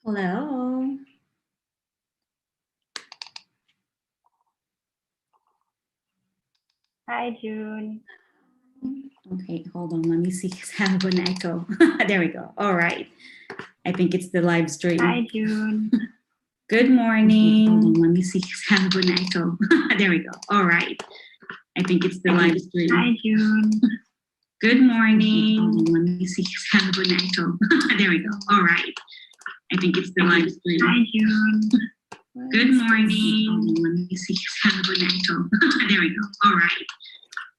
Hello. Hi, June. Okay, hold on. Let me see if I have an echo. There we go. All right. I think it's the live stream. Hi, June. Good morning. Hold on. Let me see if I have an echo. There we go. All right. I think it's the live stream. Hi, June. Good morning. Hold on. Let me see if I have an echo. There we go. All right. I think it's the live stream. Hi, June. Good morning. Hold on. Let me see if I have an echo. There we go. All right.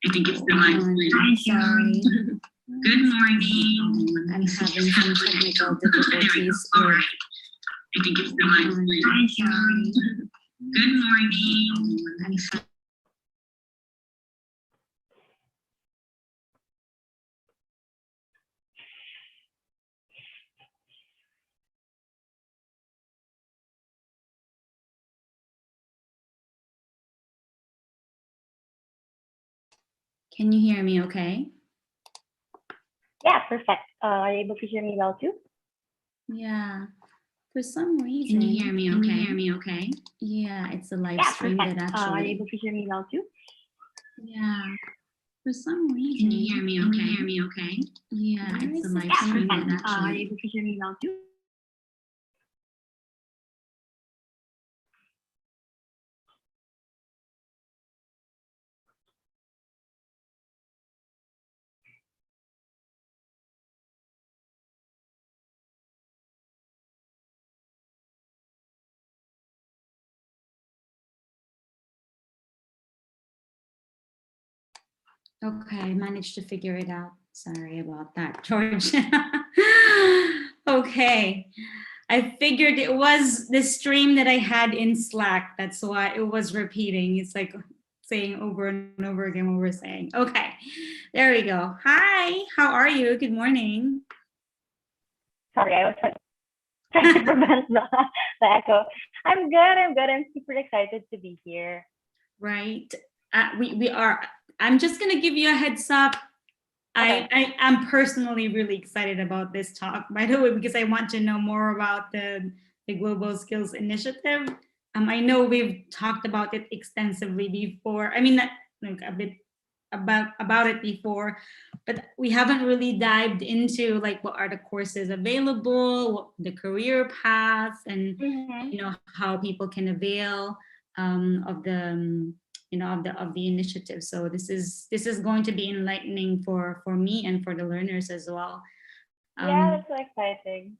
I think it's the live stream. Hi, June. Good morning. I'm having some technical difficulties. All right. I think it's the live stream. Hi, June. Good morning. Can you hear me okay? Yeah, perfect. Are you able to hear me well too? Yeah. For some reason. Can you hear me okay? Can you hear me okay? Yeah, it's a live stream perfect. that actually. Are you able to hear me well too? Yeah. For some reason. Can you hear me okay? Can you hear me okay? Yeah, it's a live stream that Perfect. Are actually. you able to hear me well too? Okay, I managed to figure it out. Sorry about that, George. Okay, I figured it was the stream that I had in Slack. That's why it was repeating. It's like saying over and over again what we're saying. Okay, there we go. Hi, how are you? Good morning. Sorry, I was trying to prevent the echo. I'm good. I'm super excited to be here. Right. We are. I'm just gonna give you a heads up. Okay. I am personally really excited about this talk, by the way, because I want to know more about the Global Skills Initiative. I know we've talked about it extensively before. I mean, like a bit about it before, but we haven't really dived into like what are the courses available, what the career paths, and you know how people can avail of the you know of the initiative. So this is going to be enlightening for me and for the learners as well. Yeah, that's so exciting.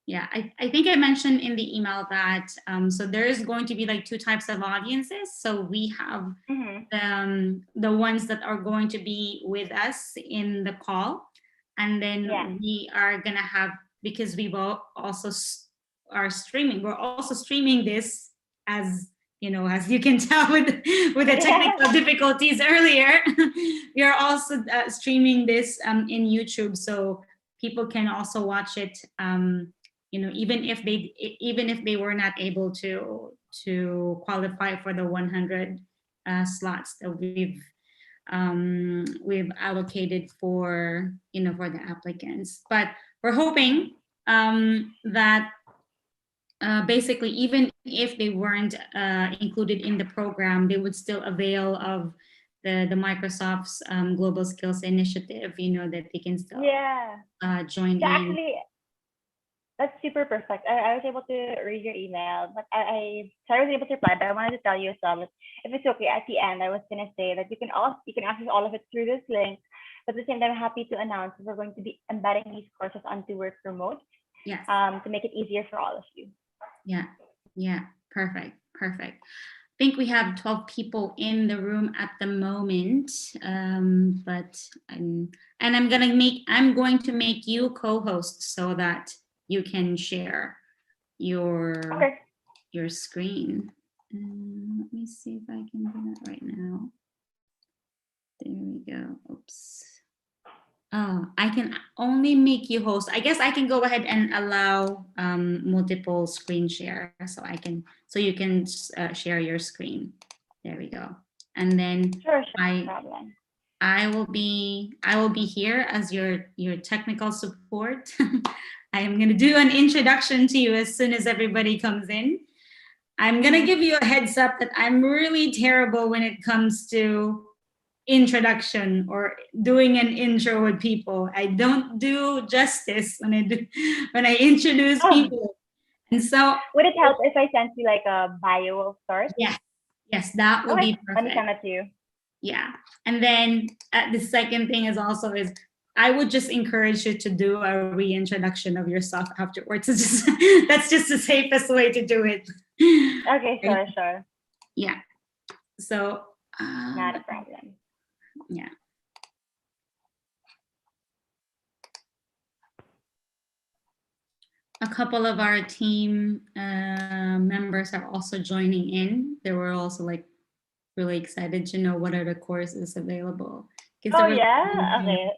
Yeah, I think I mentioned in the email that so there is going to be like two types of audiences. So we have the ones that are going to be with us in the call, and then we are gonna have, because we've also are streaming. We're also streaming this, as you know, as you can tell with the technical difficulties earlier. We are also streaming this in YouTube, so people can also watch it. You know, even if they were not able to qualify for the 100 slots that we've allocated for, you know, for the applicants. But we're hoping that basically, even if they weren't included in the program, they would still avail of the Microsoft's Global Skills Initiative. You know, that they can still join in. Actually, that's super perfect. I was able to read your email, but I was able to reply, but I wanted to tell you as well that if it's okay, at the end, I was going to say that you can access all of it through this link, but at the same time, I'm happy to announce that we're going to be embedding these courses onto WorkRemote to make it easier for all of you. Yeah, perfect. I think we have 12 people in the room at the moment, but I'm going to make you co-host so that you can share your screen. Let me see if I can do that right now. There we go. Oops. Oh, I can only make you host. I guess I can go ahead and allow multiple screen share, so you can share your screen. There we go. And then I will be here as your technical support. I am going to do an introduction to you as soon as everybody comes in. I'm going to give you a heads up that I'm really terrible when it comes to introduction or doing an intro with people. I don't do justice when I introduce people. And so would it help if I sent you like a bio of sorts? Yes, that would be perfect. Let me send it to you. Yeah. And then the second thing is I would just encourage you to do a reintroduction of yourself afterwards. That's just the safest way to do it. Okay, sure. Yeah. So not a problem. Yeah. A couple of our team members are also joining in. They were also like really excited to know what are the courses available. Okay.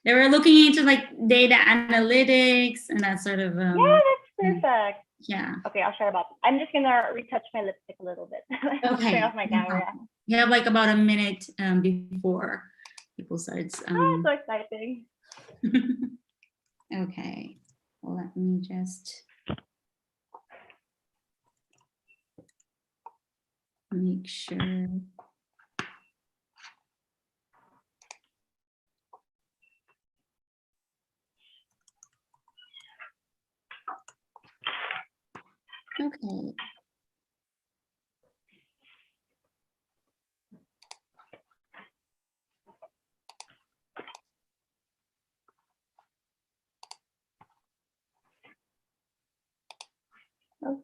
They were looking into like data analytics and that sort of. Yeah, that's perfect. Yeah. Okay, I'll share about it. I'm just gonna retouch my lipstick a little bit. Okay. Turn off my camera. You have like about a minute before people start. Oh, so exciting. Okay. Well, let me just make sure. Okay. Oh.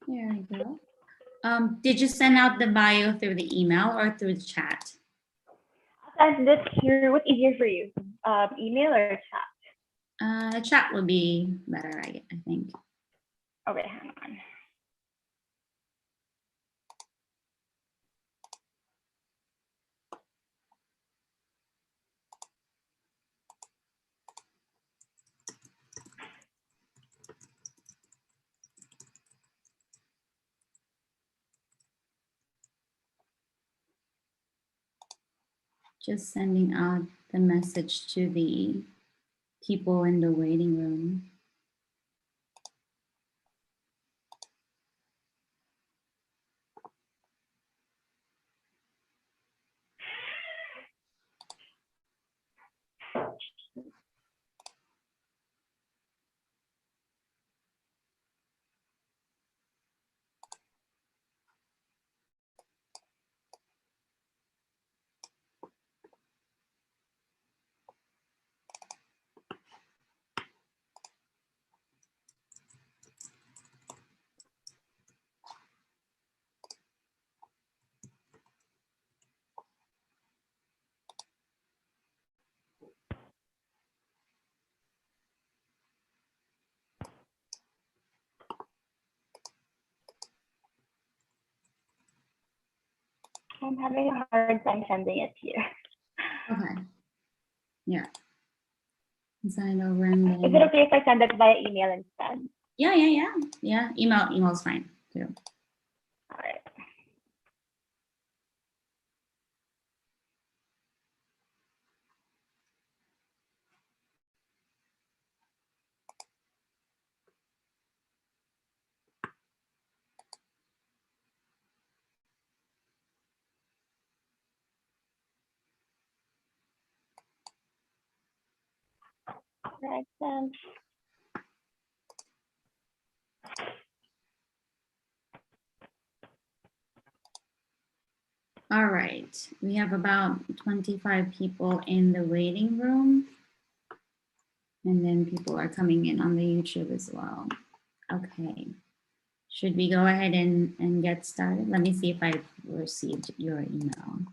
There we go. Did you send out the bio through the email or through the chat? I'll send it through. What's easier for you, email or chat? Chat would be better, I think. Okay, hang on. Just sending out the message to the people in the waiting room. I'm having a hard time sending it here. Okay. Yeah. Is it okay if I send it via email instead? Yeah. Email's fine too. All right. Right then. All right, we have about 25 people in the waiting room. And then people are coming in on the YouTube as well. Okay, should we go ahead and get started? Let me see if I've received your email.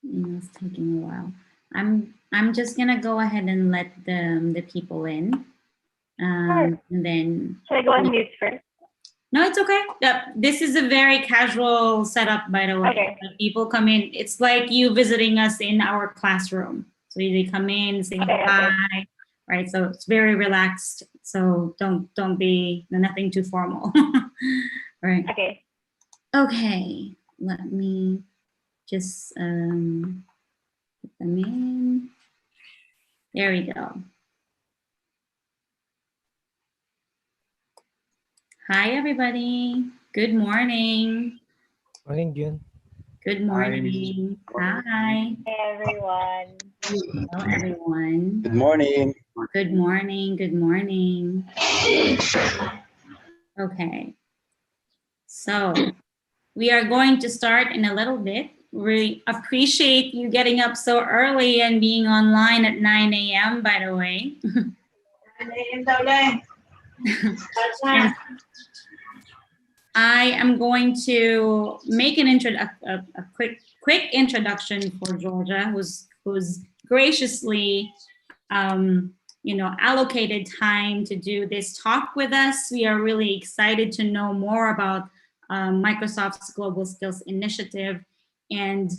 Email's taking a while. I'm just gonna go ahead and let the people in, and then. Should I go on mute first? No, it's okay. This is a very casual setup, by the way. Okay. People come in. It's like you visiting us in our classroom. So they come in, say hi, right? So it's very relaxed. So don't be nothing too formal, right? Okay. Okay. Let me just put them in. There we go. Hi, everybody. Good morning. Morning, June. Good morning. Hi. Hey, everyone. Hello, everyone. Good morning. Good morning. Good morning. Okay. So we are going to start in a little bit. We appreciate you getting up so early and being online at 9 a.m., by the way. And I am going to make a quick introduction for Georgia, who's graciously allocated time to do this talk with us. We are really excited to know more about Microsoft's Global Skills Initiative. And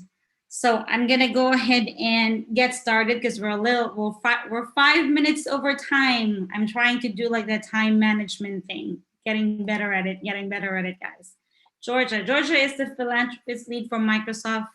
so I'm gonna go ahead and get started because we're 5 minutes over time. I'm trying to do like the time management thing, getting better at it, guys. Georgia is the Philanthropies Lead for Microsoft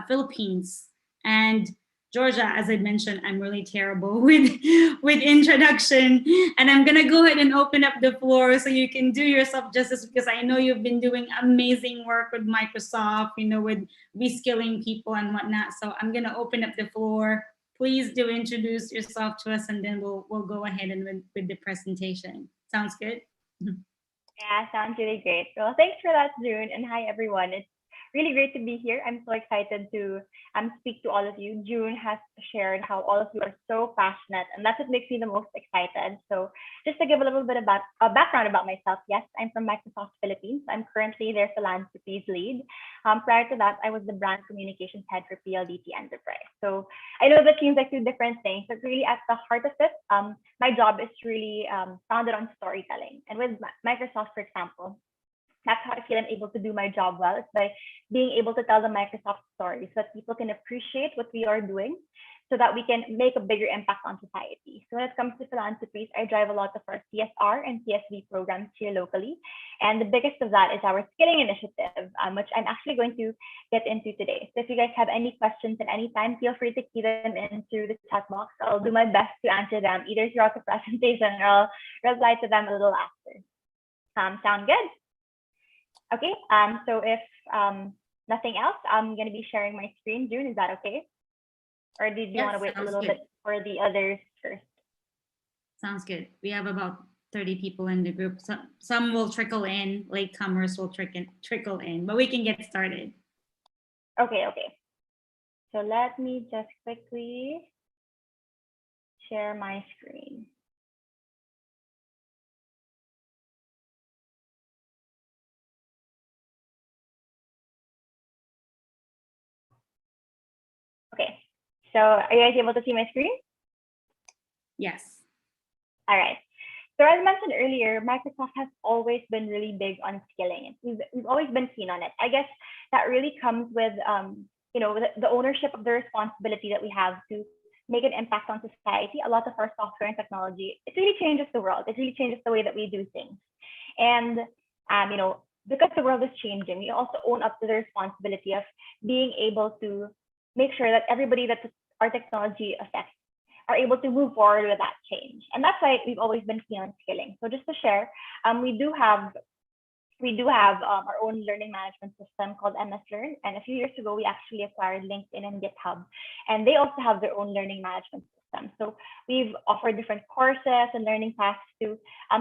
Philippines. And Georgia, as I mentioned, I'm really terrible with introduction, and I'm gonna go ahead and open up the floor so you can do yourself justice, because I know you've been doing amazing work with Microsoft, with reskilling people and whatnot. So I'm gonna open up the floor. Please do introduce yourself to us, and then we'll go ahead and with the presentation. Sounds good? Yeah, sounds really great. Well, thanks for that, June, and hi, everyone. It's really great to be here. I'm so excited to speak to all of you. June has shared how all of you are so passionate, and that's what makes me the most excited. So just to give a little bit about a background about myself, yes, I'm from Microsoft Philippines. I'm currently their Philanthropies Lead. Prior to that, I was the brand communications head for PLDT Enterprise. So I know that seems like two different things, but really at the heart of it, my job is really founded on storytelling. And with Microsoft, for example, that's how I feel I'm able to do my job well. It's by being able to tell the Microsoft story so that people can appreciate what we are doing, so that we can make a bigger impact on society. So when it comes to philanthropies, I drive a lot of our CSR and CSV programs here locally. And the biggest of that is our skilling initiative, which I'm actually going to get into today. So if you guys have any questions at any time, feel free to key them into the chat box. I'll do my best to answer them either throughout the presentation or I'll reply to them a little after. Sound good? Okay, so if nothing else, I'm going to be sharing my screen. June, is that okay? Or did you want to wait a little bit for the others first? Sounds good. We have about 30 people in the group. Some will trickle in, latecomers will trickle in, but we can get started. Okay. So let me just quickly share my screen. Okay, so are you guys able to see my screen? Yes. All right. So as mentioned earlier, Microsoft has always been really big on skilling. We've always been keen on it. I guess that really comes with the ownership of the responsibility that we have to make an impact on society. A lot of our software and technology, it really changes the world. It really changes the way that we do things. And because the world is changing, we also own up to the responsibility of being able to make sure that everybody that our technology affects are able to move forward with that change. And that's why we've always been keen on skilling. So just to share, we do have our own learning management system called MS Learn. And a few years ago, we actually acquired LinkedIn and GitHub. And they also have their own learning management system. So we've offered different courses and learning paths to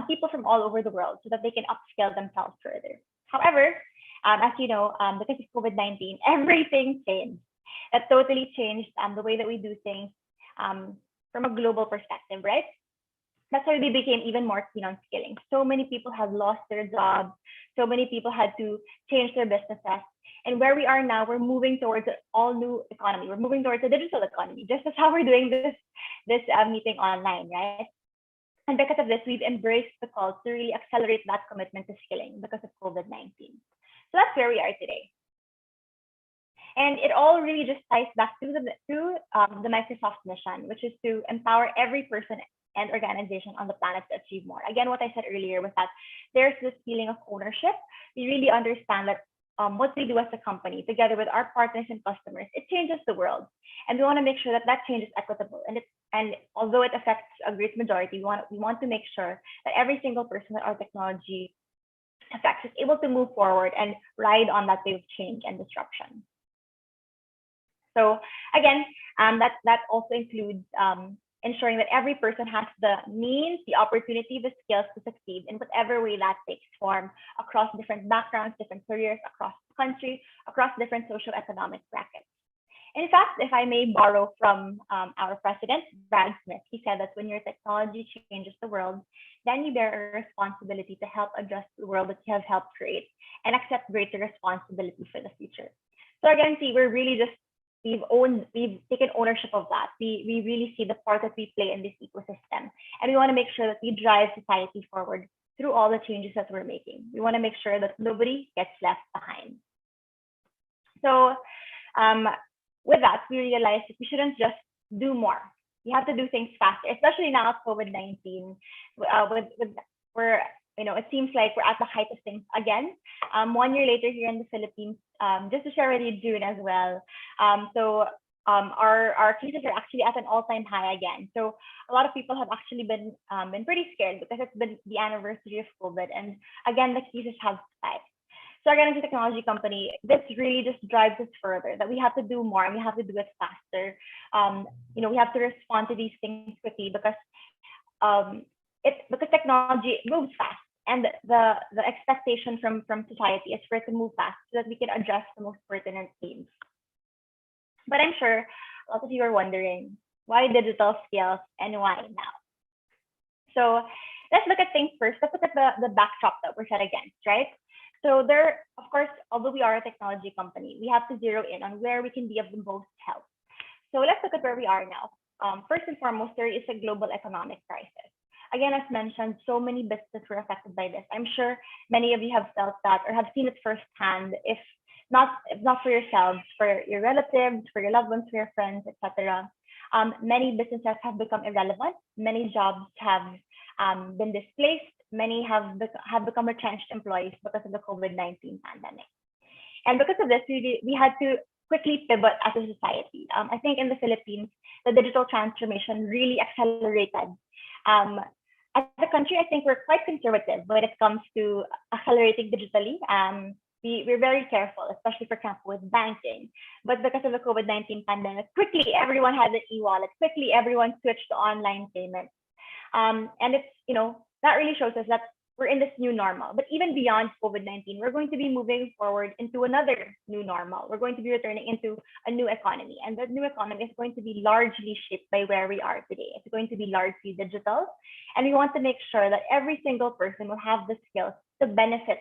people from all over the world so that they can upskill themselves further. However, as you know, because of COVID-19, everything changed. That totally changed the way that we do things from a global perspective, right? That's why we became even more keen on skilling. So many people have lost their jobs. So many people had to change their businesses. And where we are now, we're moving towards an all new economy. We're moving towards a digital economy, just as how we're doing this meeting online, right? And because of this, we've embraced the call to really accelerate that commitment to skilling because of COVID-19. So that's where we are today. And it all really just ties back to the Microsoft mission, which is to empower every person and organization on the planet to achieve more. Again, what I said earlier was that there's this feeling of ownership. We really understand that what we do as a company, together with our partners and customers, it changes the world, and we want to make sure that that change is equitable. And although it affects a great majority, we want to make sure that every single person that our technology affects is able to move forward and ride on that wave of change and disruption. So again, that also includes ensuring that every person has the means, the opportunity, the skills to succeed in whatever way that takes form across different backgrounds, different careers, across the country, across different socioeconomic brackets. In fact, if I may borrow from our president, Brad Smith, he said that when your technology changes the world, then you bear a responsibility to help address the world that you have helped create and accept greater responsibility for the future. So again, see, we're really just we've taken ownership of that. We really see the part that we play in this ecosystem, and we want to make sure that we drive society forward through all the changes that we're making. We want to make sure that nobody gets left behind. So with that, we realized that we shouldn't just do more. We have to do things faster, especially now COVID-19. We're it seems like we're at the height of things again. 1 year later here in the Philippines, just to share with you June as well. Our cases are actually at an all-time high again. So a lot of people have actually been pretty scared because it's been the anniversary of COVID, and again the cases have spiked. So again, as a technology company, this really just drives us further, that we have to do more and we have to do it faster. We have to respond to these things quickly because technology moves fast. And the expectation from society is for it to move fast so that we can address the most pertinent themes. But I'm sure a lot of you are wondering, why digital skills and why now? So let's look at things first. Let's look at the backdrop that we're set against, right? So there, of course, although we are a technology company, we have to zero in on where we can be of the most help. So let's look at where we are now. First and foremost, there is a global economic crisis. Again, as mentioned, so many businesses were affected by this. I'm sure many of you have felt that or have seen it firsthand, if not for yourselves, for your relatives, for your loved ones, for your friends, etc. Many businesses have become irrelevant. Many jobs have been displaced. Many have become retrenched employees because of the COVID-19 pandemic. And because of this, we had to quickly pivot as a society. I think in the Philippines, the digital transformation really accelerated. As a country, I think we're quite conservative when it comes to accelerating digitally. We're very careful, especially for example with banking. But because of the COVID-19 pandemic, quickly everyone had an e-wallet. Quickly everyone switched to online payments. And it's that really shows us that we're in this new normal. But even beyond COVID-19, we're going to be moving forward into another new normal. We're going to be returning into a new economy. And that new economy is going to be largely shaped by where we are today. It's going to be largely digital. And we want to make sure that every single person will have the skills to benefit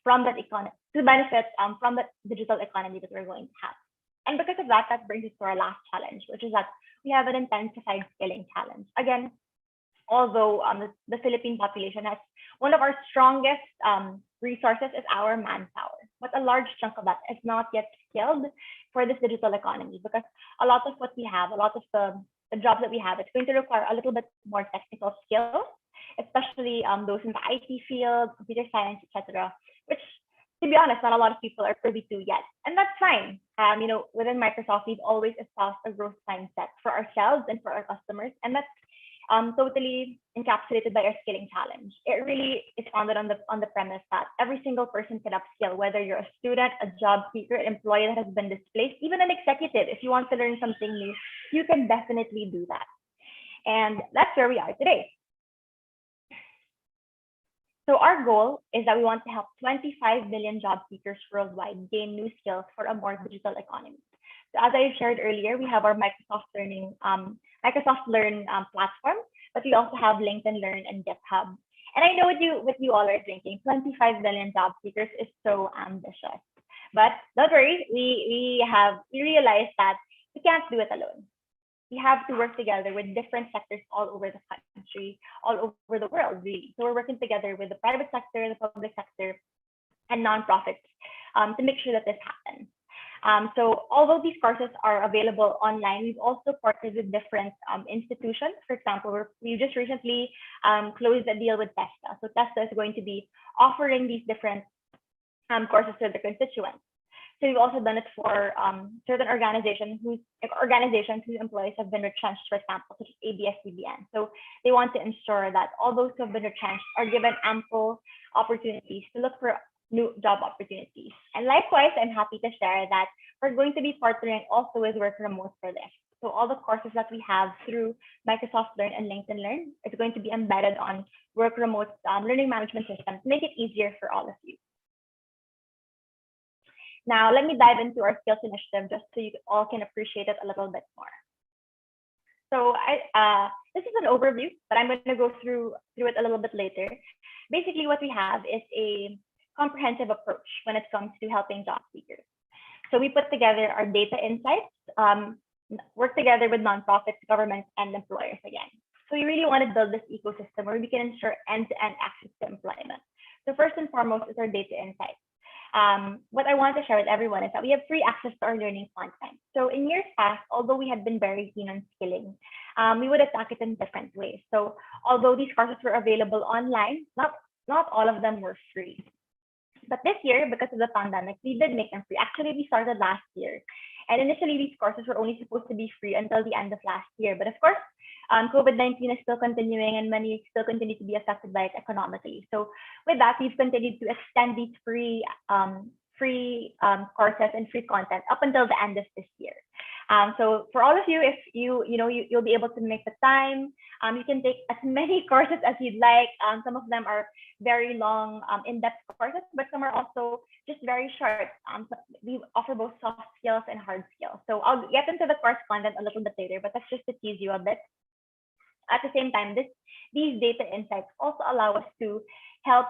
from that economy, from the digital economy that we're going to have. And because of that, that brings us to our last challenge, which is that we have an intensified skilling challenge. Again, although the Philippine population has one of our strongest resources is our manpower, but a large chunk of that is not yet skilled for this digital economy, because a lot of what we have, a lot of the jobs that we have, it's going to require a little bit more technical skills, especially those in the IT field, computer science, etc., which, to be honest, not a lot of people are privy to yet. And that's fine. Within Microsoft, we've always espoused a growth mindset for ourselves and for our customers, and that's totally encapsulated by our skilling challenge. It really is founded on the premise that every single person can upskill, whether you're a student, a job seeker, an employee that has been displaced, even an executive. If you want to learn something new, you can definitely do that. And that's where we are today. So our goal is that we want to help 25 million job seekers worldwide gain new skills for a more digital economy. So as I shared earlier, we have our Microsoft Learn platform, but we also have LinkedIn Learn and GitHub. And I know what you all are thinking, 25 million job seekers is so ambitious. But don't worry, we realized that we can't do it alone. we have to work together with different sectors all over the country, all over the world, really. So we're working together with the private sector, the public sector, and nonprofits to make sure that this happens. So although these courses are available online, we've also partnered with different institutions. For example, we just recently closed a deal with Testa. So Testa is going to be offering these different courses to their constituents. So we've also done it for certain organizations whose employees have been retrenched, for example, such as ABS-CBN. So they want to ensure that all those who have been retrenched are given ample opportunities to look for new job opportunities. And likewise, I'm happy to share that we're going to be partnering also with WorkRemote for this. So all the courses that we have through Microsoft Learn and LinkedIn Learn is going to be embedded on WorkRemote's learning management system to make it easier for all of you. Now, let me dive into our skills initiative just so you all can appreciate it a little bit more. So this is an overview, but I'm going to go through it a little bit later. Basically, what we have is a comprehensive approach when it comes to helping job seekers. So we put together our data insights, work together with nonprofits, governments, and employers again. So we really want to build this ecosystem where we can ensure end-to-end access to employment. So first and foremost is our data insights. What I want to share with everyone is that we have free access to our learning content. So in years past, although we had been very keen on skilling, we would attack it in different ways. So although these courses were available online, not all of them were free. But this year, because of the pandemic, we did make them free. Actually, we started last year. And initially, these courses were only supposed to be free until the end of last year. But of course, COVID-19 is still continuing and many still continue to be affected by it economically. So with that, we've continued to extend these free courses and free content up until the end of this year. So for all of you, if you'll be able to make the time, you can take as many courses as you'd like. Some of them are very long, in-depth courses, but some are also just very short. We offer both soft skills and hard skills. So I'll get into the course content a little bit later, but that's just to tease you a bit. At the same time, these data insights also allow us to help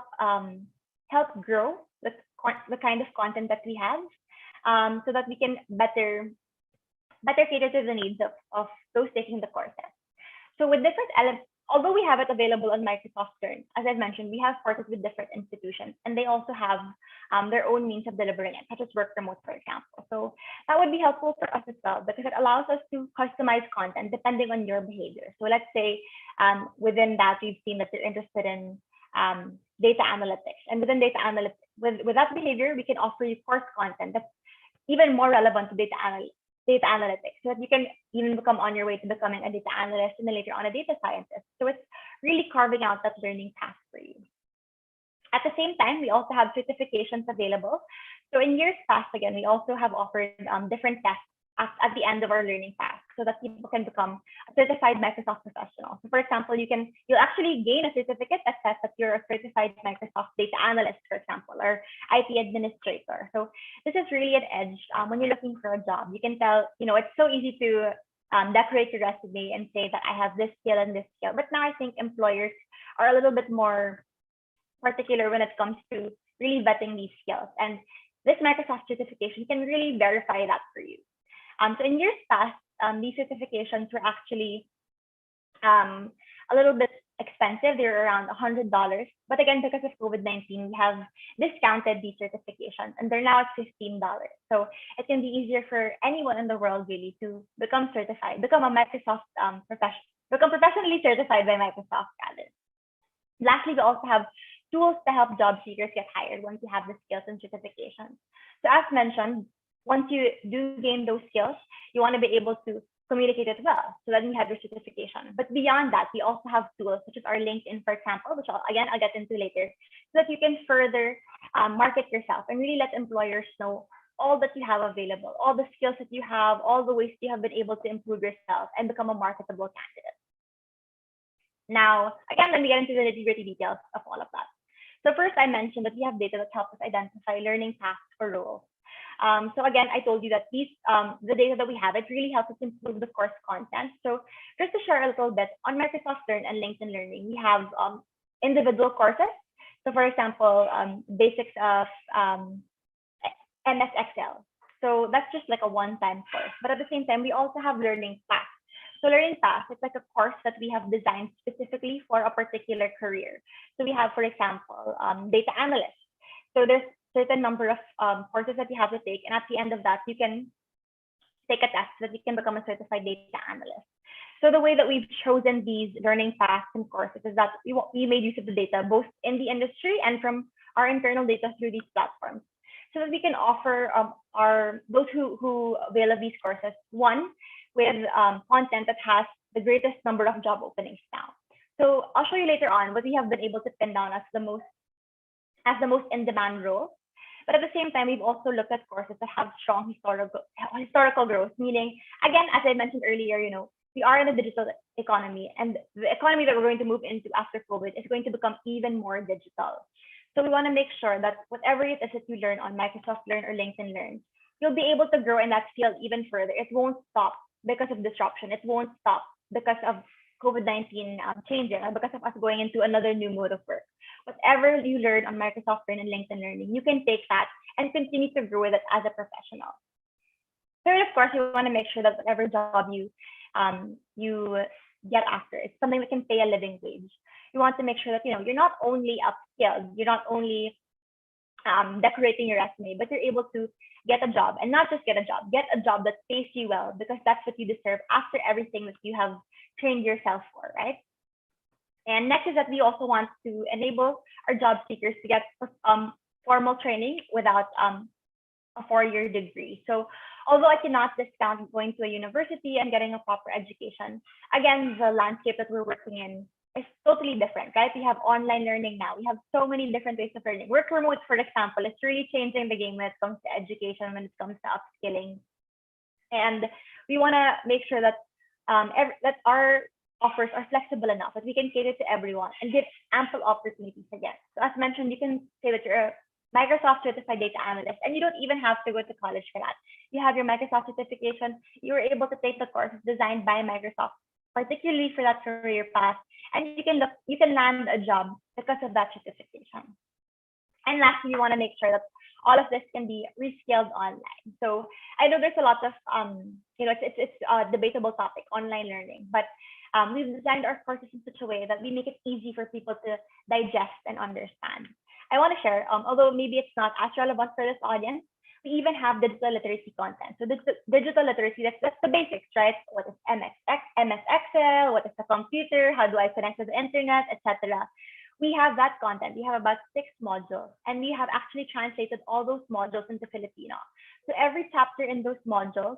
grow the kind of content that we have, so that we can better cater to the needs of those taking the courses. So with different elements, although we have it available on Microsoft Learn, as I've mentioned, we have partners with different institutions, and they also have their own means of delivering it, such as WorkRemote, for example. So that would be helpful for us as well, because it allows us to customize content depending on your behavior. So let's say within that, we've seen that you're interested in data analytics, and within data analytics, with that behavior, we can offer you course content that's even more relevant to data analytics, so that you can even become on your way to becoming a data analyst and then later on a data scientist. So it's really carving out that learning path for you. At the same time, we also have certifications available. So in years past, again, we also have offered different tests at the end of our learning path, so that people can become a certified Microsoft professional. So for example, you'll actually gain a certificate that says that you're a certified Microsoft data analyst, for example, or IT administrator. So this is really an edge when you're looking for a job. You can tell, it's so easy to decorate your resume and say that I have this skill and this skill. But now I think employers are a little bit more particular when it comes to really vetting these skills. And this Microsoft certification can really verify that for you. So in years past, these certifications were actually a little bit expensive. They were around $100. But again, because of COVID-19, we have discounted these certifications, and they're now at $15. So it can be easier for anyone in the world really to become certified, become a Microsoft become professionally certified by Microsoft rather. Lastly, we also have tools to help job seekers get hired once you have the skills and certifications. So as mentioned, once you do gain those skills, you want to be able to communicate it well. So then you have your certification. But beyond that, we also have tools such as our LinkedIn, for example, which I'll get into later, so that you can further market yourself and really let employers know all that you have available, all the skills that you have, all the ways you have been able to improve yourself and become a marketable candidate. Now, again, let me get into the nitty-gritty details of all of that. So first, I mentioned that we have data that helps us identify learning paths for roles. So again, I told you that the data that we have, it really helps us improve the course content. So just to share a little bit, on Microsoft Learn and LinkedIn Learning, we have individual courses. So for example, basics of MS Excel. So that's just like a one-time course. But at the same time, we also have learning paths. So Learning Path, it's like a course that we have designed specifically for a particular career. So we have, for example, data analyst. So there's certain number of courses that you have to take, and at the end of that, you can take a test so that you can become a certified data analyst. So the way that we've chosen these learning paths and courses is that we made use of the data both in the industry and from our internal data through these platforms, so that we can offer those who avail of these courses, one, with content that has the greatest number of job openings now. So I'll show you later on what we have been able to pin down as the most in-demand roles. But at the same time, we've also looked at courses that have strong historical growth, meaning, again, as I mentioned earlier, we are in a digital economy, and the economy that we're going to move into after COVID is going to become even more digital. So we want to make sure that whatever it is that you learn on Microsoft Learn or LinkedIn Learn, you'll be able to grow in that field even further. It won't stop because of disruption. It won't stop because of COVID-19 changing, or because of us going into another new mode of work. Whatever you learn on Microsoft Learn and LinkedIn Learning, you can take that and continue to grow with it as a professional. Third, of course, you want to make sure that whatever job you get after, it's something that can pay a living wage. You want to make sure that you're not only upskilled, you're not only decorating your resume, but you're able to get a job, and not just get a job that pays you well, because that's what you deserve after everything that you have trained yourself for, right? And next is that we also want to enable our job seekers to get formal training without a 4-year degree. So although I cannot discount going to a university and getting a proper education, again, the landscape that we're working in is totally different, right? We have online learning now. We have so many different ways of learning. WorkRemote, for example, is really changing the game when it comes to education, when it comes to upskilling. And we want to make sure that that our offers are flexible enough that we can cater to everyone and give ample opportunities again. So as mentioned, you can say that you're a Microsoft certified data analyst, and you don't even have to go to college for that. You have your Microsoft certification. You're able to take the courses designed by Microsoft, particularly for that career path, and you can land a job because of that certification. And lastly, you want to make sure that all of this can be rescaled online. So I know there's a lot of it's a debatable topic, online learning, but we've designed our courses in such a way that we make it easy for people to digest and understand. I want to share, although maybe it's not as relevant for this audience, we even have digital literacy content. So digital literacy, that's the basics, right? What is MS Excel? What is a computer? How do I connect to the internet, etc. We have that content. We have about 6 modules, and we have actually translated all those modules into Filipino. So every chapter in those modules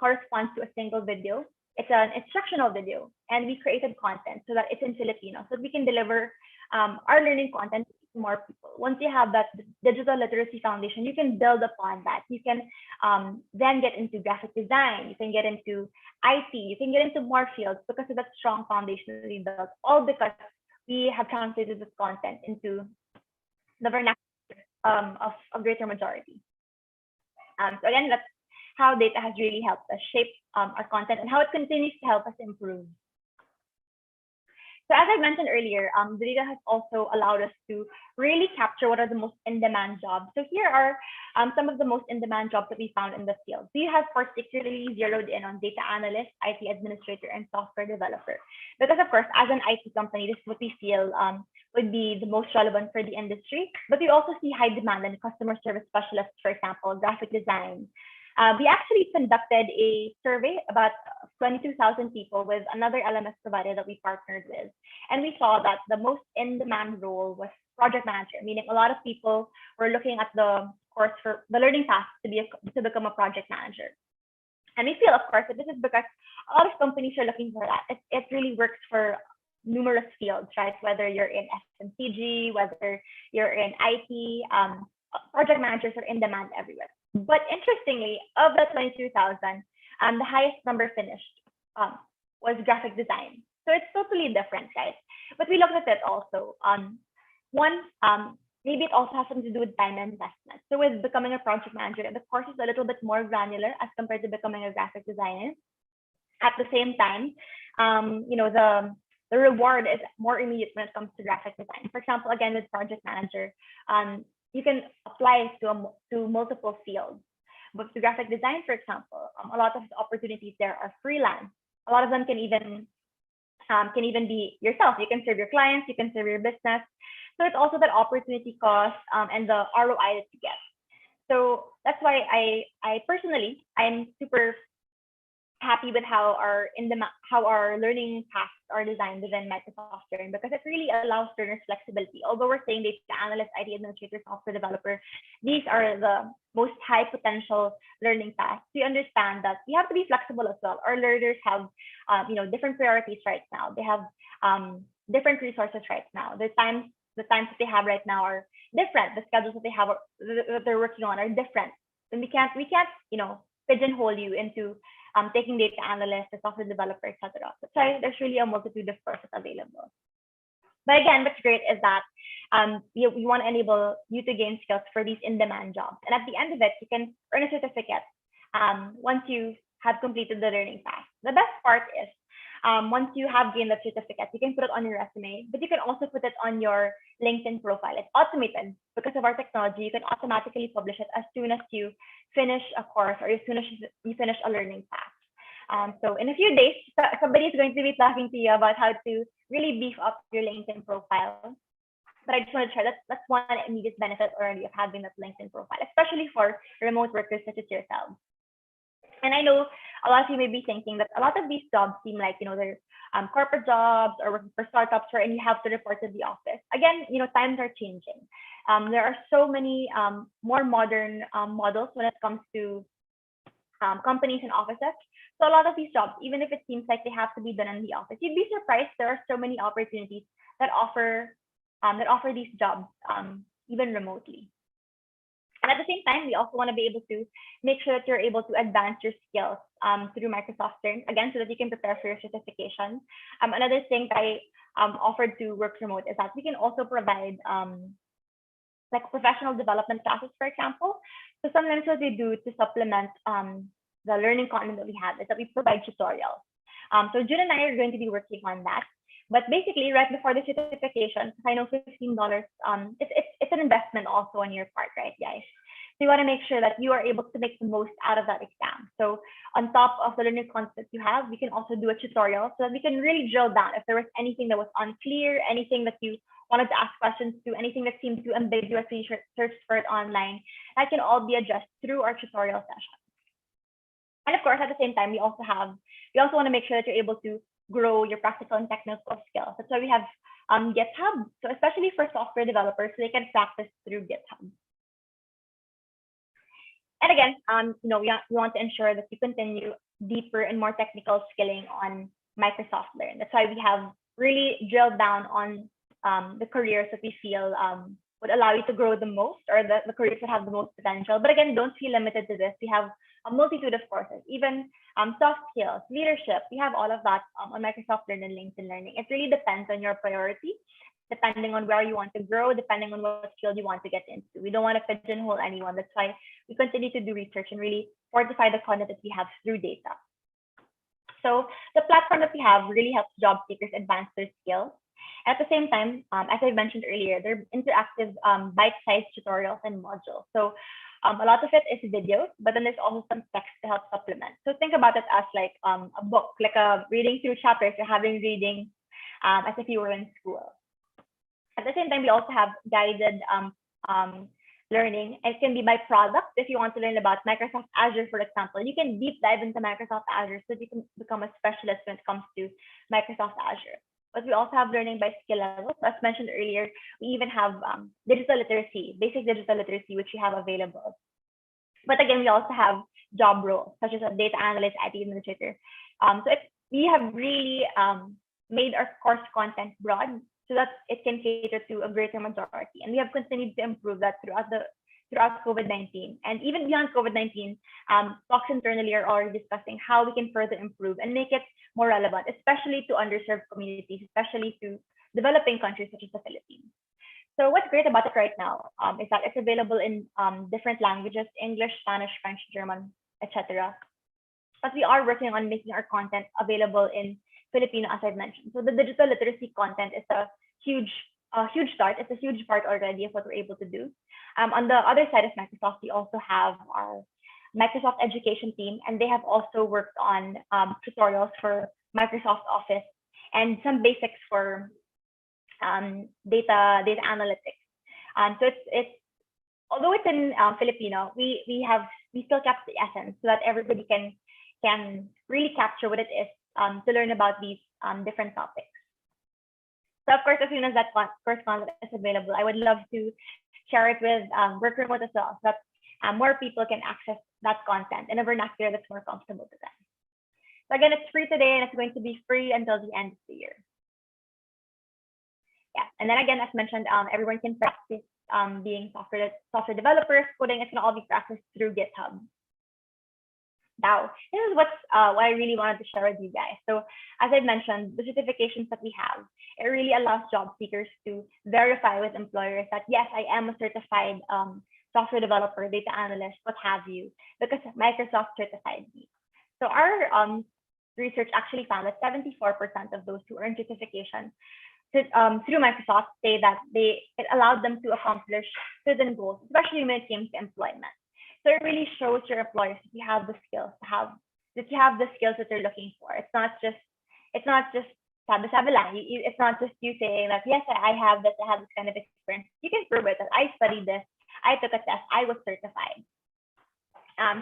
corresponds to a single video. It's an instructional video, and we created content so that it's in Filipino, so that we can deliver our learning content to more people. Once you have that digital literacy foundation, you can build upon that. You can then get into graphic design. You can get into IT. You can get into more fields because of that strong foundation that we built, all because we have translated this content into the vernacular of a greater majority. So again, that's how data has really helped us shape our content and how it continues to help us improve. So as I mentioned earlier, the data has also allowed us to really capture what are the most in-demand jobs. So here are some of the most in-demand jobs that we found in the field. We have particularly zeroed in on data analyst, IT administrator, and software developer. Because of course, as an IT company, this is what we feel would be the most relevant for the industry. But we also see high demand in customer service specialists, for example, graphic design. We actually conducted a survey about 22,000 people with another LMS provider that we partnered with. And we saw that the most in-demand role was project manager, meaning a lot of people were looking at the course for the learning path to become a project manager. And we feel, of course, that this is because a lot of companies are looking for that. It really works for numerous fields, right? Whether you're in FMCG, whether you're in IT, project managers are in demand everywhere. But interestingly, of the 22,000, the highest number finished was graphic design. So it's totally different, right? But we looked at it also. Maybe it also has something to do with time and investment. So with becoming a project manager, the course is a little bit more granular as compared to becoming a graphic designer. At the same time, the reward is more immediate when it comes to graphic design. For example, again, with project manager, you can apply to multiple fields. But with graphic design, for example, a lot of the opportunities there are freelance. A lot of them can even be yourself. You can serve your clients, you can serve your business. So it's also that opportunity cost and the ROI that you get. So that's why I personally, I'm super happy with how our learning paths are designed within Microsoft Learn, because it really allows learners flexibility. Although we're saying data analyst, IT administrator, software developer, these are the most high potential learning paths. We understand that we have to be flexible as well. Our learners have different priorities right now. They have different resources right now. The times that they have right now are different. The schedules that they have that they're working on are different. And we can't pigeonhole you into taking data analyst, a software developer, etc. That's why there's really a multitude of courses available. But again, what's great is that we want to enable you to gain skills for these in-demand jobs. And at the end of it, you can earn a certificate once you have completed the learning path. The best part is once you have gained that certificate, you can put it on your resume, but you can also put it on your LinkedIn profile. It's automated because of our technology. You can automatically publish it as soon as you finish a course or as soon as you finish a learning path. So in a few days, somebody is going to be talking to you about how to really beef up your LinkedIn profile. But I just want to share that's one immediate benefit already of having that LinkedIn profile, especially for remote workers such as yourself. And I know a lot of you may be thinking that a lot of these jobs seem like, they're corporate jobs or working for startups wherein you have to report to the office. Again, times are changing. There are so many more modern models when it comes to companies and offices. So a lot of these jobs, even if it seems like they have to be done in the office, you'd be surprised there are so many opportunities that offer these jobs even remotely. And at the same time, we also want to be able to make sure that you're able to advance your skills through Microsoft Learn, again, so that you can prepare for your certification. Another thing that I offered to WorkRemote is that we can also provide like professional development classes, for example. So sometimes what we do to supplement the learning content that we have is that we provide tutorials. So June and I are going to be working on that. But basically, right before the certification, I know $15, it's an investment also on your part, right, guys? So you want to make sure that you are able to make the most out of that exam. So on top of the learning content you have, we can also do a tutorial so that we can really drill down if there was anything that was unclear, anything that you wanted to ask questions to, anything that seemed too ambiguous when you searched for it online. That can all be addressed through our tutorial session. And of course, at the same time, we also want to make sure that you're able to grow your practical and technical skills. That's why we have GitHub. So especially for software developers, so they can practice through GitHub. And again, we want to ensure that you continue deeper and more technical skilling on Microsoft Learn. That's why we have really drilled down on the careers that we feel would allow you to grow the most, or the careers that have the most potential. But again, don't feel limited to this. We have a multitude of courses, even soft skills, leadership. We have all of that on Microsoft Learn and LinkedIn Learning. It really depends on your priority, depending on where you want to grow, depending on what field you want to get into. We don't want to pigeonhole anyone. That's why we continue to do research and really fortify the content that we have through data. So the platform that we have really helps job seekers advance their skills. At the same time, as I mentioned earlier, they're interactive bite-sized tutorials and modules. So a lot of it is videos, but then there's also some text to help supplement. So think about it as like a book, like a reading through chapters. You're having reading as if you were in school. At the same time, we also have guided learning. It can be by product. If you want to learn about Microsoft Azure, for example, you can deep dive into Microsoft Azure so that you can become a specialist when it comes to Microsoft Azure. But we also have learning by skill levels. As mentioned earlier, we even have digital literacy, basic digital literacy, which we have available. But again, we also have job roles, such as a data analyst, IT administrator. We have really made our course content broad so that it can cater to a greater majority. And we have continued to improve that throughout COVID-19. And even beyond COVID-19, talks internally are already discussing how we can further improve and make it more relevant, especially to underserved communities, especially to developing countries such as the Philippines. So what's great about it right now is that it's available in different languages: English, Spanish, French, German, etc. But we are working on making our content available in Filipino, as I've mentioned. So the digital literacy content is a huge start. It's a huge part already of what we're able to do. On the other side of Microsoft, we also have our Microsoft education team, and they have also worked on tutorials for Microsoft Office and some basics for data analytics. So it's although it's in Filipino, we still kept the essence so that everybody can really capture what it is to learn about these different topics. So of course, as soon as that course content is available, I would love to share it with WorkRemote as well, so that more people can access that content in a vernacular that's more comfortable to them. So again, it's free today, and it's going to be free until the end of the year. Yeah, and then again, as mentioned, everyone can practice being software developers, coding. It's gonna all be practiced through GitHub. Now, this is what I really wanted to share with you guys. So as I mentioned, the certifications that we have, it really allows job seekers to verify with employers that, yes, I am a certified software developer, data analyst, what have you, because Microsoft certified me. So our research actually found that 74% of those who earn certification through Microsoft say that it allowed them to accomplish certain goals, especially when it came to employment. So it really shows your employers that you have the skills that they're looking for. It's not just sabi-sabi lang. It's not just you saying that, yes, I have this kind of experience. You can prove it that I studied this, I took a test, I was certified.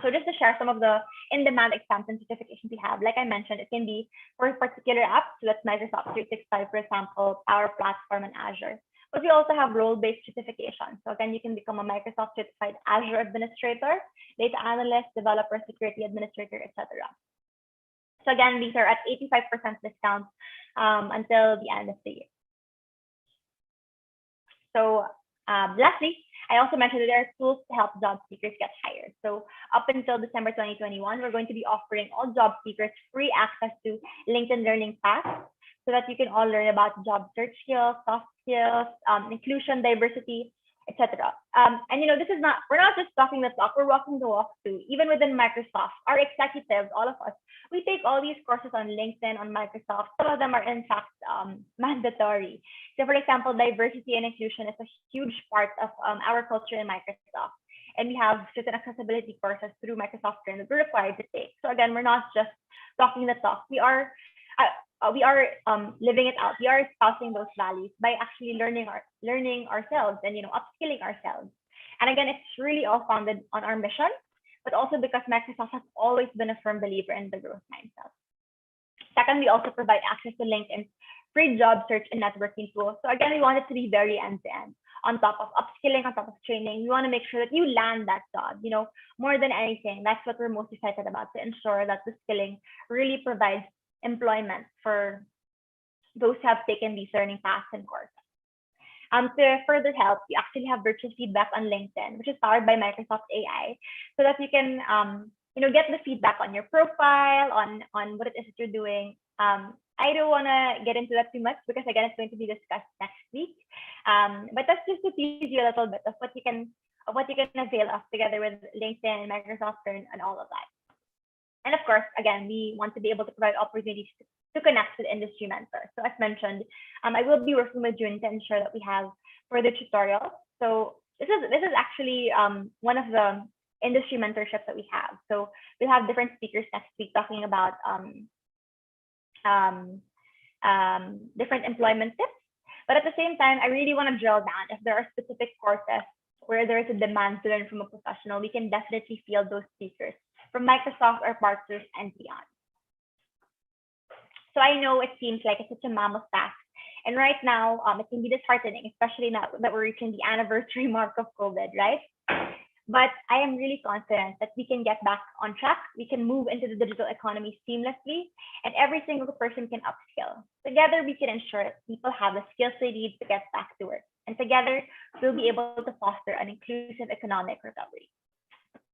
So just to share some of the in-demand exams and certifications we have, like I mentioned, it can be for particular apps. So that's Microsoft 365, for example, Power Platform and Azure. But we also have role-based certification. So again, you can become a Microsoft certified Azure administrator, data analyst, developer, security administrator, etc. So again, these are at 85% discount until the end of the year. So lastly, I also mentioned that there are tools to help job seekers get hired. So up until December 2021, we're going to be offering all job seekers free access to LinkedIn Learning Pass, so that you can all learn about job search skills, soft skills, inclusion, diversity, etc. And we're not just talking the talk, we're walking the walk too. Even within Microsoft, our executives, all of us, we take all these courses on LinkedIn, on Microsoft. Some of them are in fact mandatory. So for example, diversity and inclusion is a huge part of our culture in Microsoft. And we have certain accessibility courses through Microsoft Learn that we're required to take. So again, we're not just talking the talk. We are living it out. We are espousing those values by actually learning ourselves and upskilling ourselves. And again, it's really all founded on our mission, but also because Microsoft has always been a firm believer in the growth mindset. Second, we also provide access to LinkedIn's free job search and networking tools. So again, we want it to be very end-to-end. On top of upskilling, on top of training, we want to make sure that you land that job. More than anything, that's what we're most excited about, to ensure that the skilling really provides employment for those who have taken these learning paths and courses. To further help, you actually have virtual feedback on LinkedIn, which is powered by Microsoft AI, so that you can get the feedback on your profile, on what it is that you're doing. I don't want to get into that too much because again, it's going to be discussed next week. But that's just to tease you a little bit of what you can avail of together with LinkedIn and Microsoft Learn and all of that. And of course, again, we want to be able to provide opportunities to connect with industry mentors. So as mentioned, I will be working with June to ensure that we have further tutorials. So this is actually one of the industry mentorships that we have. So we'll have different speakers next week talking about different employment tips. But at the same time, I really want to drill down. If there are specific courses where there is a demand to learn from a professional, we can definitely field those speakers from Microsoft or partners and beyond. So I know it seems like it's such a mammoth task. And right now, it can be disheartening, especially now that we're reaching the anniversary mark of COVID, right? But I am really confident that we can get back on track. We can move into the digital economy seamlessly, and every single person can upskill. Together, we can ensure that people have the skills they need to get back to work. And together, we'll be able to foster an inclusive economic recovery.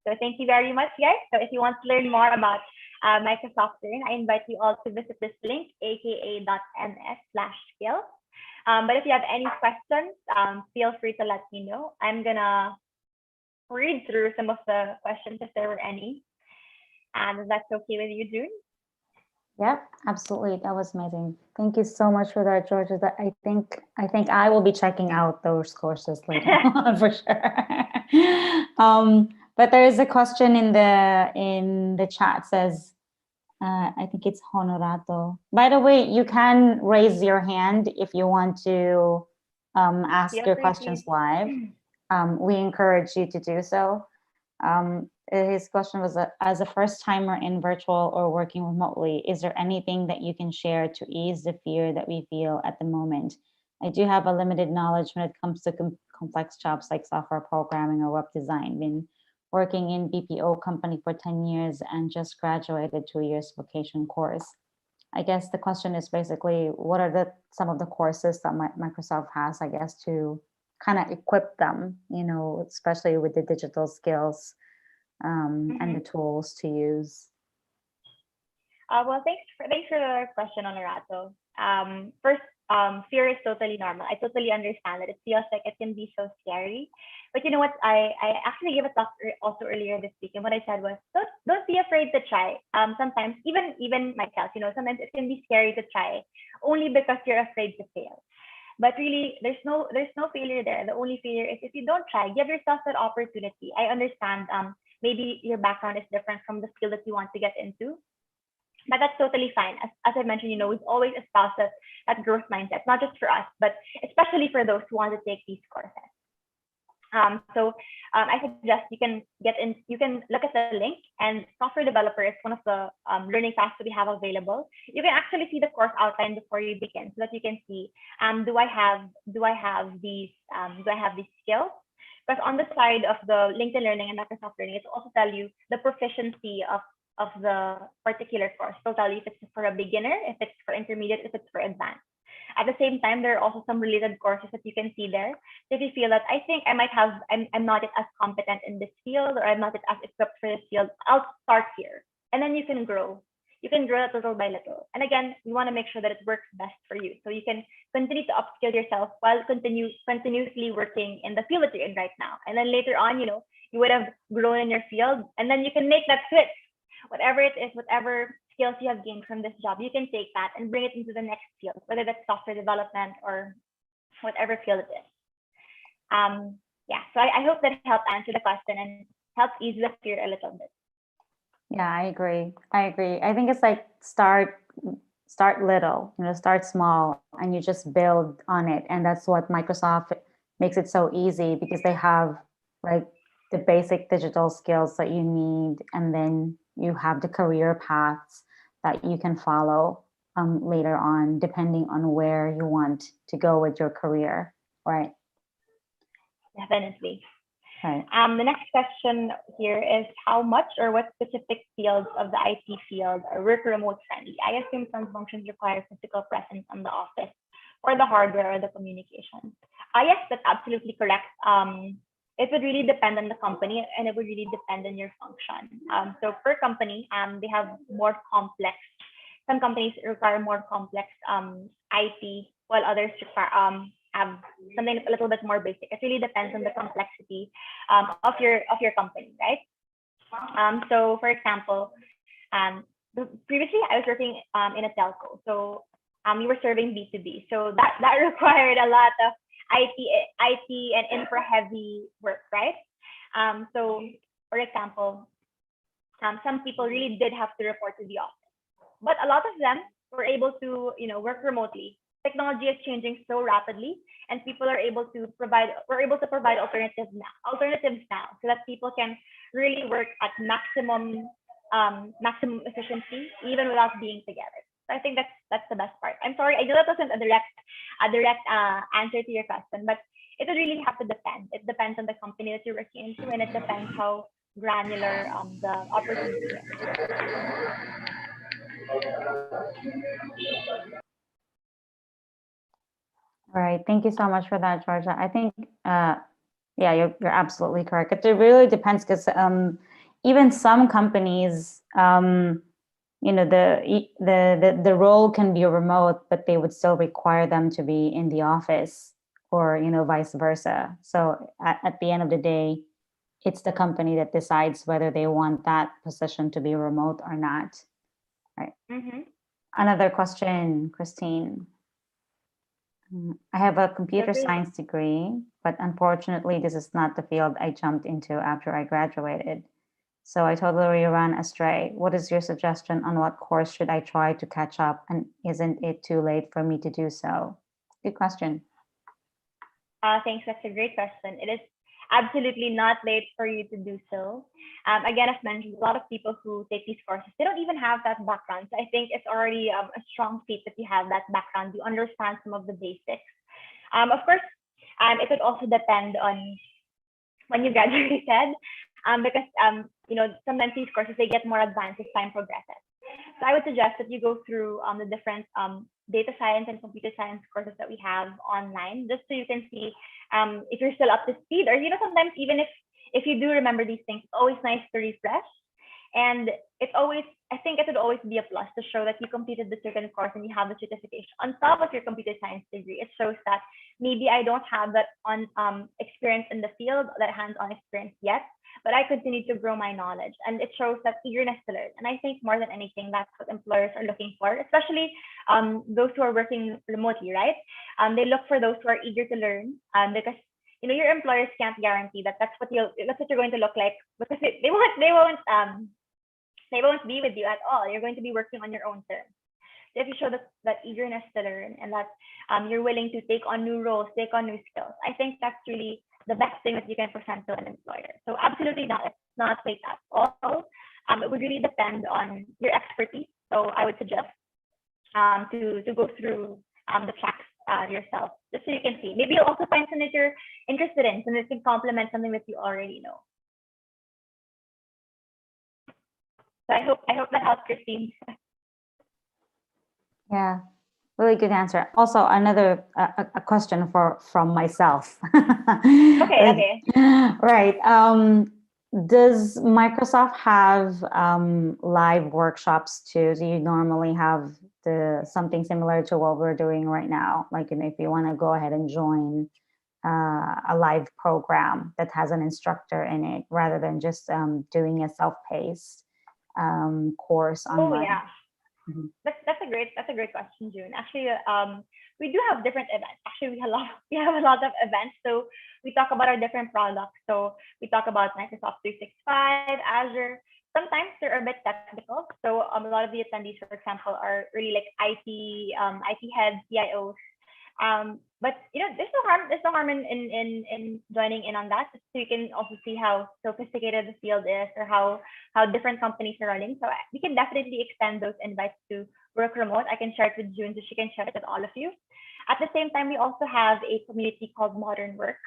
So thank you very much, guys. So if you want to learn more about Microsoft Learn, I invite you all to visit this link, aka.ms/skills. But if you have any questions, feel free to let me know. I'm gonna read through some of the questions if there were any. And if that's okay with you, June? Yeah, absolutely. That was amazing. Thank you so much for that, Georgia. That I think I will be checking out those courses later on for sure. But there is a question in the chat says, I think it's Honorato. By the way, you can raise your hand if you want to ask Feel your free questions to. live. We encourage you to do so. His question was, as a first timer in virtual or working remotely, is there anything that you can share to ease the fear that we feel at the moment? I do have a limited knowledge when it comes to complex jobs like software programming or web design. Been working in BPO company for 10 years and just graduated 2 years vocation course. I guess the question is basically, what are some of the courses that Microsoft has, I guess, to kind of equip them, especially with the digital skills and the tools to use. Well, thanks for the question, Honorato. First, fear is totally normal. I totally understand that it feels like it can be so scary. But you know what? I actually gave a talk also earlier this week, and what I said was, don't be afraid to try. Sometimes, even myself, sometimes it can be scary to try, only because you're afraid to fail. But really, there's no failure there. The only failure is if you don't try. Give yourself that opportunity. I understand. Maybe your background is different from the skill that you want to get into. But that's totally fine. As I mentioned, we've always espoused that growth mindset, not just for us, but especially for those who want to take these courses. I suggest you can look at the link, and software developer is one of the learning paths that we have available. You can actually see the course outline before you begin, so that you can see, do I have these skills? Because on the side of the LinkedIn Learning and Microsoft Learning, it will also tell you the proficiency of the particular course. It'll tell you if it's for a beginner, if it's for intermediate, if it's for advanced. At the same time, there are also some related courses that you can see there. So if you feel that I think I'm not yet as competent in this field, or I'm not yet as equipped for this field, I'll start here. And then you can grow. You can grow it little by little. And again, you want to make sure that it works best for you. So you can continue to upskill yourself while continuously working in the field that you're in right now. And then later on, you would have grown in your field, and then you can make that switch. Whatever it is, whatever skills you have gained from this job, you can take that and bring it into the next field, whether that's software development or whatever field it is. So I hope that helped answer the question and helps ease the fear a little bit. Yeah, I agree. I think it's like start little, start small, and you just build on it. And that's what Microsoft makes it so easy, because they have like the basic digital skills that you need, and then you have the career paths that you can follow later on, depending on where you want to go with your career, right? Definitely. Right. The next question here is, how much or what specific fields of the IT field are work remote friendly? I assume some functions require physical presence in the office, or the hardware, or the communication. Yes, that's absolutely correct. It would really depend on the company, and it would really depend on your function. So per company, they have more complex. Some companies require more complex IT, while others require have something a little bit more basic. It really depends on the complexity of your company, right? So for example, previously I was working in a telco, so we were serving B2B, so that required a lot of IT and infra heavy work, right? So for example, some people really did have to report to the office, but a lot of them were able to work remotely. Technology is changing so rapidly, and people are able to provide alternatives now, so that people can really work at maximum efficiency, even without being together. So I think that's the best part. I'm sorry, I know that wasn't a direct answer to your question, but it would really have to depend. It depends on the company that you're working into, and it depends how granular the opportunity is. All right. Thank you so much for that, Georgia. I think, yeah, you're absolutely correct. It really depends, because even some companies, the role can be remote, but they would still require them to be in the office, or vice versa. So at the end of the day, it's the company that decides whether they want that position to be remote or not. Right. Mm-hmm. Another question, Christine. I have a computer That's really science degree, but unfortunately, this is not the field I jumped into after I graduated. So I totally ran astray. What is your suggestion on what course should I try to catch up? And isn't it too late for me to do so? Good question. Thanks. That's a great question. It is absolutely not late for you to do so. Again, as mentioned, a lot of people who take these courses, they don't even have that background. So I think it's already a strong feat that you have that background. You understand some of the basics. Of course, it would also depend on when you graduated, because sometimes these courses they get more advanced as time progresses. So I would suggest that you go through the different data science and computer science courses that we have online, just so you can see if you're still up to speed, or sometimes even if you do remember these things, it's always nice to refresh. And I think it would always be a plus to show that you completed the certain course and you have the certification on top of your computer science degree. It shows that maybe I don't have that experience in the field, that hands-on experience yet, but I continue to grow my knowledge, and it shows that eagerness to learn. And I think more than anything, that's what employers are looking for, especially those who are working remotely, right? They look for those who are eager to learn, because your employers can't guarantee that that's what you're going to look like, because they won't be with you at all. You're going to be working on your own terms. So if you show that eagerness to learn, and that you're willing to take on new roles, take on new skills, I think that's really the best thing that you can present to an employer. So absolutely not, it's not late at all. It would really depend on your expertise. So I would suggest to go through the tracks yourself, just so you can see. Maybe you'll also find something that you're interested in, something that can complement something that you already know. So I hope that helps, Christine. Yeah, really good answer. Also, another a question from myself. Okay. Right. Does Microsoft have live workshops too? Do you normally have something similar to what we're doing right now? Like, if you want to go ahead and join a live program that has an instructor in it, rather than just doing a self-paced course online. Oh yeah. Mm-hmm. That's a great question, June. Actually, we do have different events. Actually, we have a lot of events. So we talk about our different products. So we talk about Microsoft 365, Azure. Sometimes they're a bit technical. So a lot of the attendees, for example, are really like IT heads, CIOs. But there's no harm in joining in on that, so you can also see how sophisticated the field is, or how different companies are running. So we can definitely extend those invites to WorkRemote. I can share it with June so she can share it with all of you. At the same time, we also have a community called Modern Work.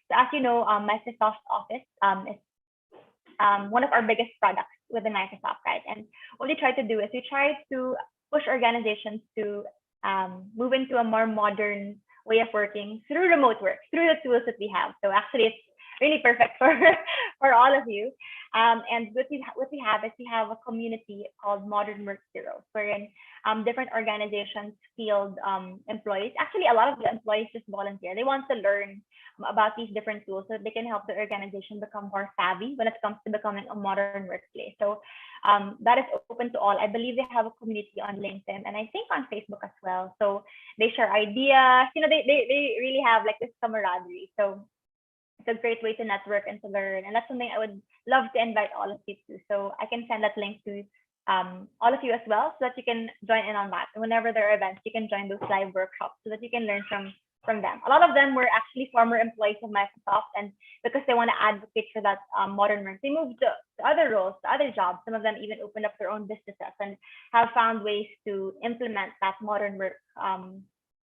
So as you know, Microsoft Office is one of our biggest products within Microsoft, right? And what we try to do is we try to push organizations to move into a more modern way of working through remote work, through the tools that we have. So actually, it's really perfect for all of you. And what we have is we have a community called Modern Work Heroes, wherein different organizations field employees. Actually, a lot of the employees just volunteer. They want to learn about these different tools so that they can help the organization become more savvy when it comes to becoming a modern workplace. So that is open to all. I believe they have a community on LinkedIn and I think on Facebook as well. So they share ideas. They really have like this camaraderie. So it's a great way to network and to learn. And that's something I would love to invite all of you to. So I can send that link to all of you as well, so that you can join in on that. And whenever there are events, you can join those live workshops so that you can learn from them. A lot of them were actually former employees of Microsoft, and because they want to advocate for that modern work, they moved to other roles, to other jobs. Some of them even opened up their own businesses and have found ways to implement that modern work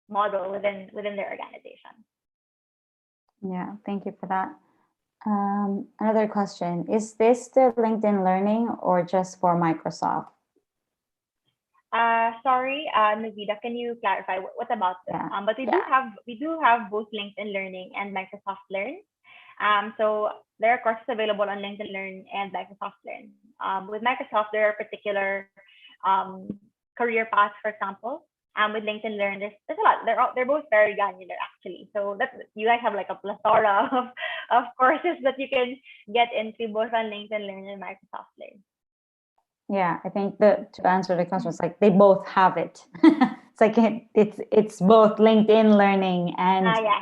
model within their organization. Yeah, thank you for that. Another question, is this the LinkedIn Learning or just for Microsoft? Sorry, Navida, can you clarify what about this? Yeah. But we do have both LinkedIn Learning and Microsoft Learn. So there are courses available on LinkedIn Learn and Microsoft Learn. With Microsoft, there are particular career paths, for example. With LinkedIn Learn, there's a lot. They're both very granular actually. So you guys have like a plethora of courses that you can get into both on LinkedIn Learn and Microsoft Learn. Yeah, I think to answer the question, it's like they both have it. It's like it's both LinkedIn Learning and Yeah.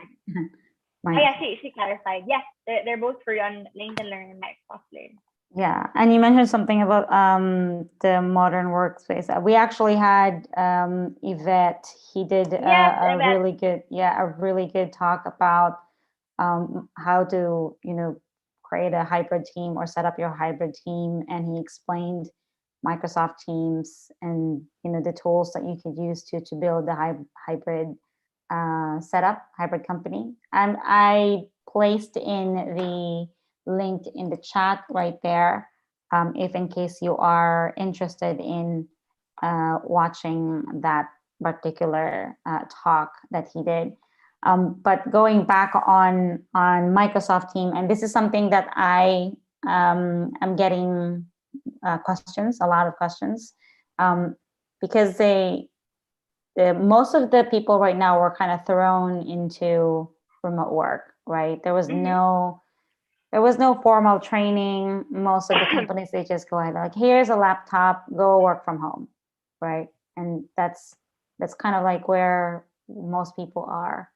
Microsoft. Yeah, she clarified. Yes, they're both free on LinkedIn Learn and Microsoft Learn. Yeah, and you mentioned something about the modern workspace. We actually had Yvette. He did Yes, a Yvette. really good talk about how to create a hybrid team or set up your hybrid team, and he explained Microsoft Teams and the tools that you could use to build the hybrid setup, hybrid company. And I placed in the link in the chat right there, if in case you are interested in watching that particular talk that he did. But going back on Microsoft Team, and this is something that I am getting questions, a lot of questions, because most of the people right now were kind of thrown into remote work, right? There was no formal training. Most of the companies, they just go ahead, like, here's a laptop, go work from home, right? And that's kind of like where most people are.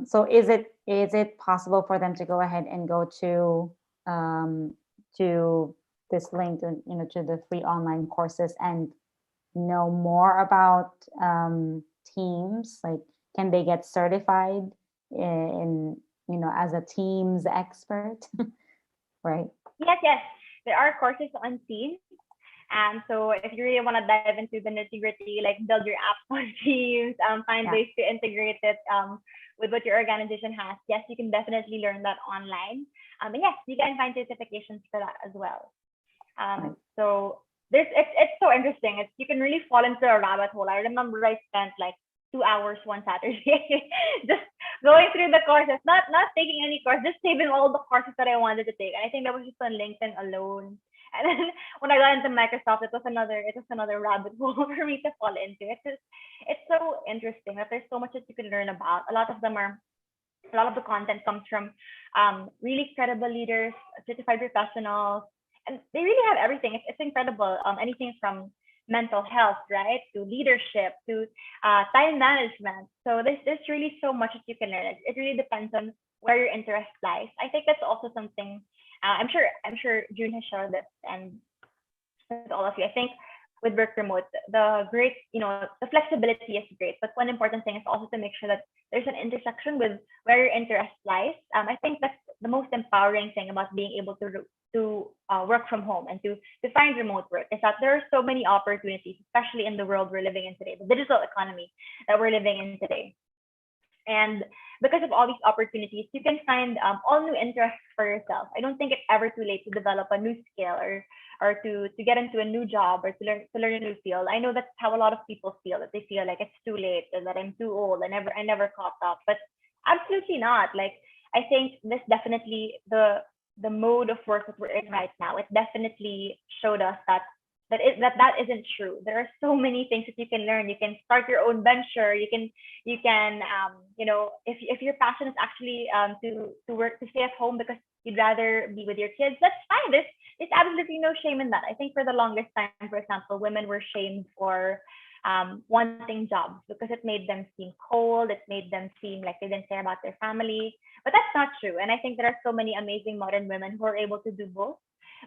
So is it possible for them to go ahead and go to this link, to the free online courses and know more about Teams? Like, can they get certified in as a Teams expert? Right. Yes. There are courses on Teams. So if you really want to dive into the nitty-gritty, like build your app on Teams, find ways to integrate it with what your organization has, yes, you can definitely learn that online. And yes, you can find certifications for that as well. So it's so interesting. You can really fall into a rabbit hole. I remember I spent like 2 hours one Saturday just going through the courses, not taking any course, just saving all the courses that I wanted to take. And I think that was just on LinkedIn alone. And then when I got into Microsoft, it was another rabbit hole for me to fall into. It's so interesting that there's so much that you can learn about. A lot of the content comes from really credible leaders, certified professionals, and they really have everything. It's incredible. Anything from mental health, right, to leadership, to time management. So there's really so much that you can learn. It really depends on where your interest lies. I think that's also something. I'm sure June has shared this and with all of you. I think with WorkRemote, the flexibility is great, but one important thing is also to make sure that there's an intersection with where your interest lies. I think that's the most empowering thing about being able to work from home and to find remote work, is that there are so many opportunities, especially in the world we're living in today, the digital economy that we're living in today. And because of all these opportunities, you can find all new interests for yourself. I don't think it's ever too late to develop a new skill or to get into a new job or to learn a new field. I know that's how a lot of people feel, that they feel like it's too late or that I'm too old. I never caught up, but absolutely not. Like, I think this definitely, the mode of work that we're in right now, it definitely showed us that isn't true. There are so many things that you can learn. You can start your own venture. You can if your passion is actually to work, to stay at home because you'd rather be with your kids, that's fine. There's absolutely no shame in that. I think for the longest time, for example, women were shamed for wanting jobs because it made them seem cold. It made them seem like they didn't care about their family. But that's not true. And I think there are so many amazing modern women who are able to do both.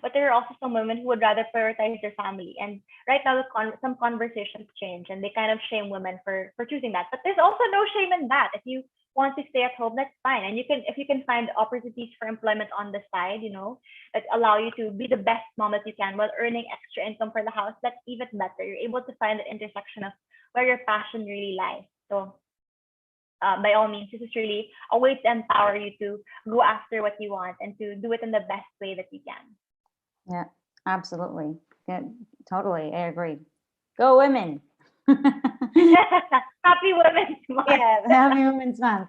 But there are also some women who would rather prioritize their family. And right now, some conversations change and they kind of shame women for choosing that. But there's also no shame in that. If you want to stay at home, that's fine. And if you can find opportunities for employment on the side, that allow you to be the best mom that you can while earning extra income for the house, that's even better. You're able to find the intersection of where your passion really lies. So by all means, this is really a way to empower you to go after what you want and to do it in the best way that you can. Yeah, absolutely. Yeah, totally. I agree. Go women. Happy Women's Month. Yeah, Happy Women's Month.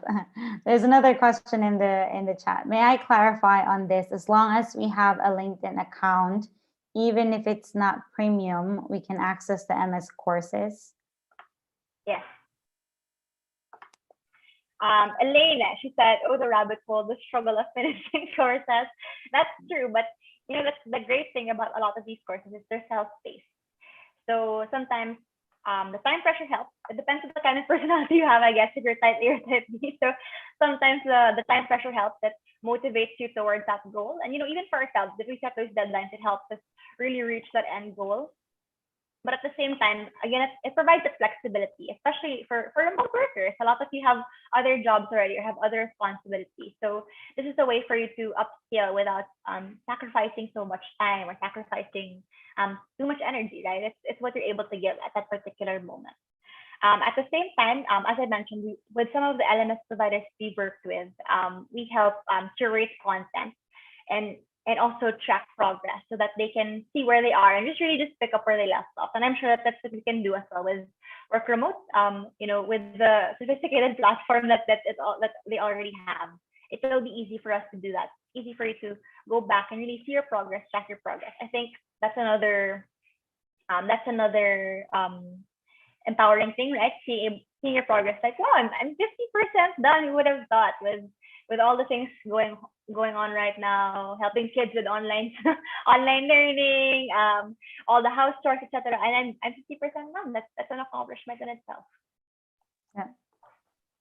There's another question in the chat. May I clarify on this? As long as we have a LinkedIn account, even if it's not premium, we can access the MS courses. Yes. Elena, she said, "Oh, the rabbit hole, the struggle of finishing courses." That's true, but that's the great thing about a lot of these courses is they're self-paced. So sometimes The time pressure helps. It depends on the kind of personality you have, I guess, if you're type A or type B. So sometimes the time pressure helps. It motivates you towards that goal. And, even for ourselves, if we set those deadlines, it helps us really reach that end goal. But at the same time, again, it provides the flexibility, especially for remote workers. A lot of you have other jobs already or have other responsibilities. So this is a way for you to upscale without sacrificing so much time or sacrificing too much energy, right? It's what you're able to give at that particular moment. At the same time, as I mentioned, with some of the LMS providers we worked with, we help curate content and also track progress so that they can see where they are and just pick up where they left off. And I'm sure that's what we can do as well with WorkRemote. With the sophisticated platform that they already have, it will be easy for us to do that. Easy for you to go back and really see your progress, track your progress. I think that's another empowering thing, right? Seeing your progress, like, wow, I'm 50% done. You would have thought with all the things going on right now, helping kids with online learning, all the house chores, etc. And I'm 50% done. That's an accomplishment in itself. Yeah,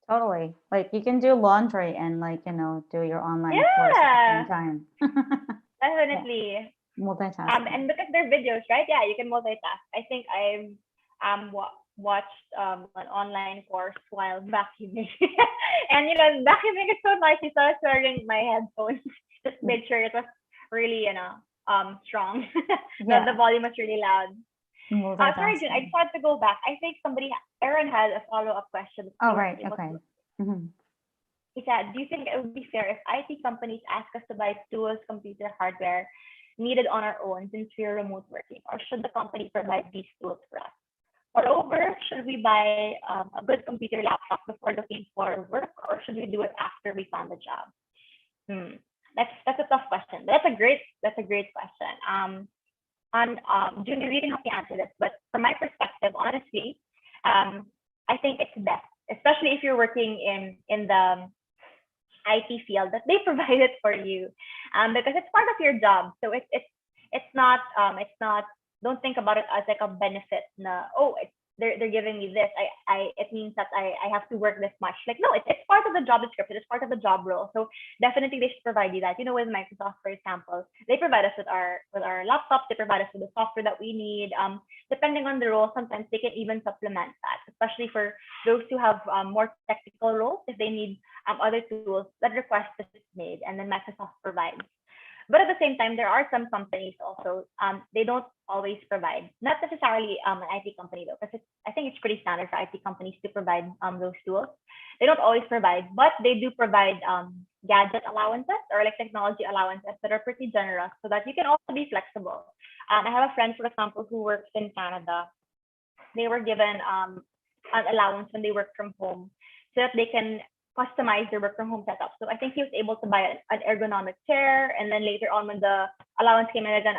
totally. Like you can do laundry and do your online course at the same time. Definitely. Yeah. Multitasking. And because they're videos, right? Yeah, you can multitask. I think I've watched an online course while vacuuming. And vacuuming is so nice. So I was wearing my headphones, just made sure it was really strong. Yeah. The volume was really loud. Sorry, June, I just wanted to go back. I think Aaron had a follow-up question. Oh, right. Okay. Mm-hmm. He said, do you think it would be fair if IT companies ask us to buy tools, computer hardware needed on our own since we're remote working, or should the company provide these tools for us? Moreover, should we buy a good computer laptop before looking for work, or should we do it after we found a job? That's a tough question. That's a great question. June, you can help me answer this, but from my perspective, honestly, I think it's best, especially if you're working in the IT field, that they provide it for you, because it's part of your job. So it's not don't think about it as like a benefit. They're giving me this. It means that I have to work this much. Like, no, it's part of the job description. It's part of the job role. So definitely they should provide you that. With Microsoft, for example, they provide us with our laptops. They provide us with the software that we need. Depending on the role, sometimes they can even supplement that, especially for those who have more technical roles. If they need other tools, that request is made, and then Microsoft provides. But at the same time, there are some companies also, they don't always provide, not necessarily an IT company though, because I think it's pretty standard for IT companies to provide those tools. They don't always provide, but they do provide gadget allowances or like technology allowances that are pretty generous so that you can also be flexible. I have a friend, for example, who works in Canada. They were given an allowance when they work from home so that they can customize their work from home setup. So I think he was able to buy an ergonomic chair, and then later on, when the allowance came in, again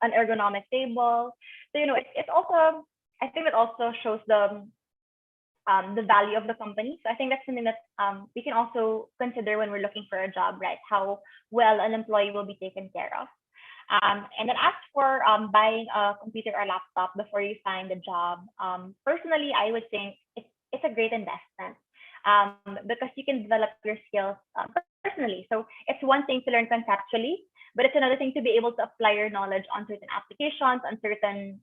an ergonomic table. So it's also, I think it also shows the value of the company. So I think that's something that we can also consider when we're looking for a job, right? How well an employee will be taken care of. And then as for buying a computer or laptop before you find a job, personally, I would think it's a great investment. Because you can develop your skills personally. So it's one thing to learn conceptually, but it's another thing to be able to apply your knowledge on certain applications, on certain,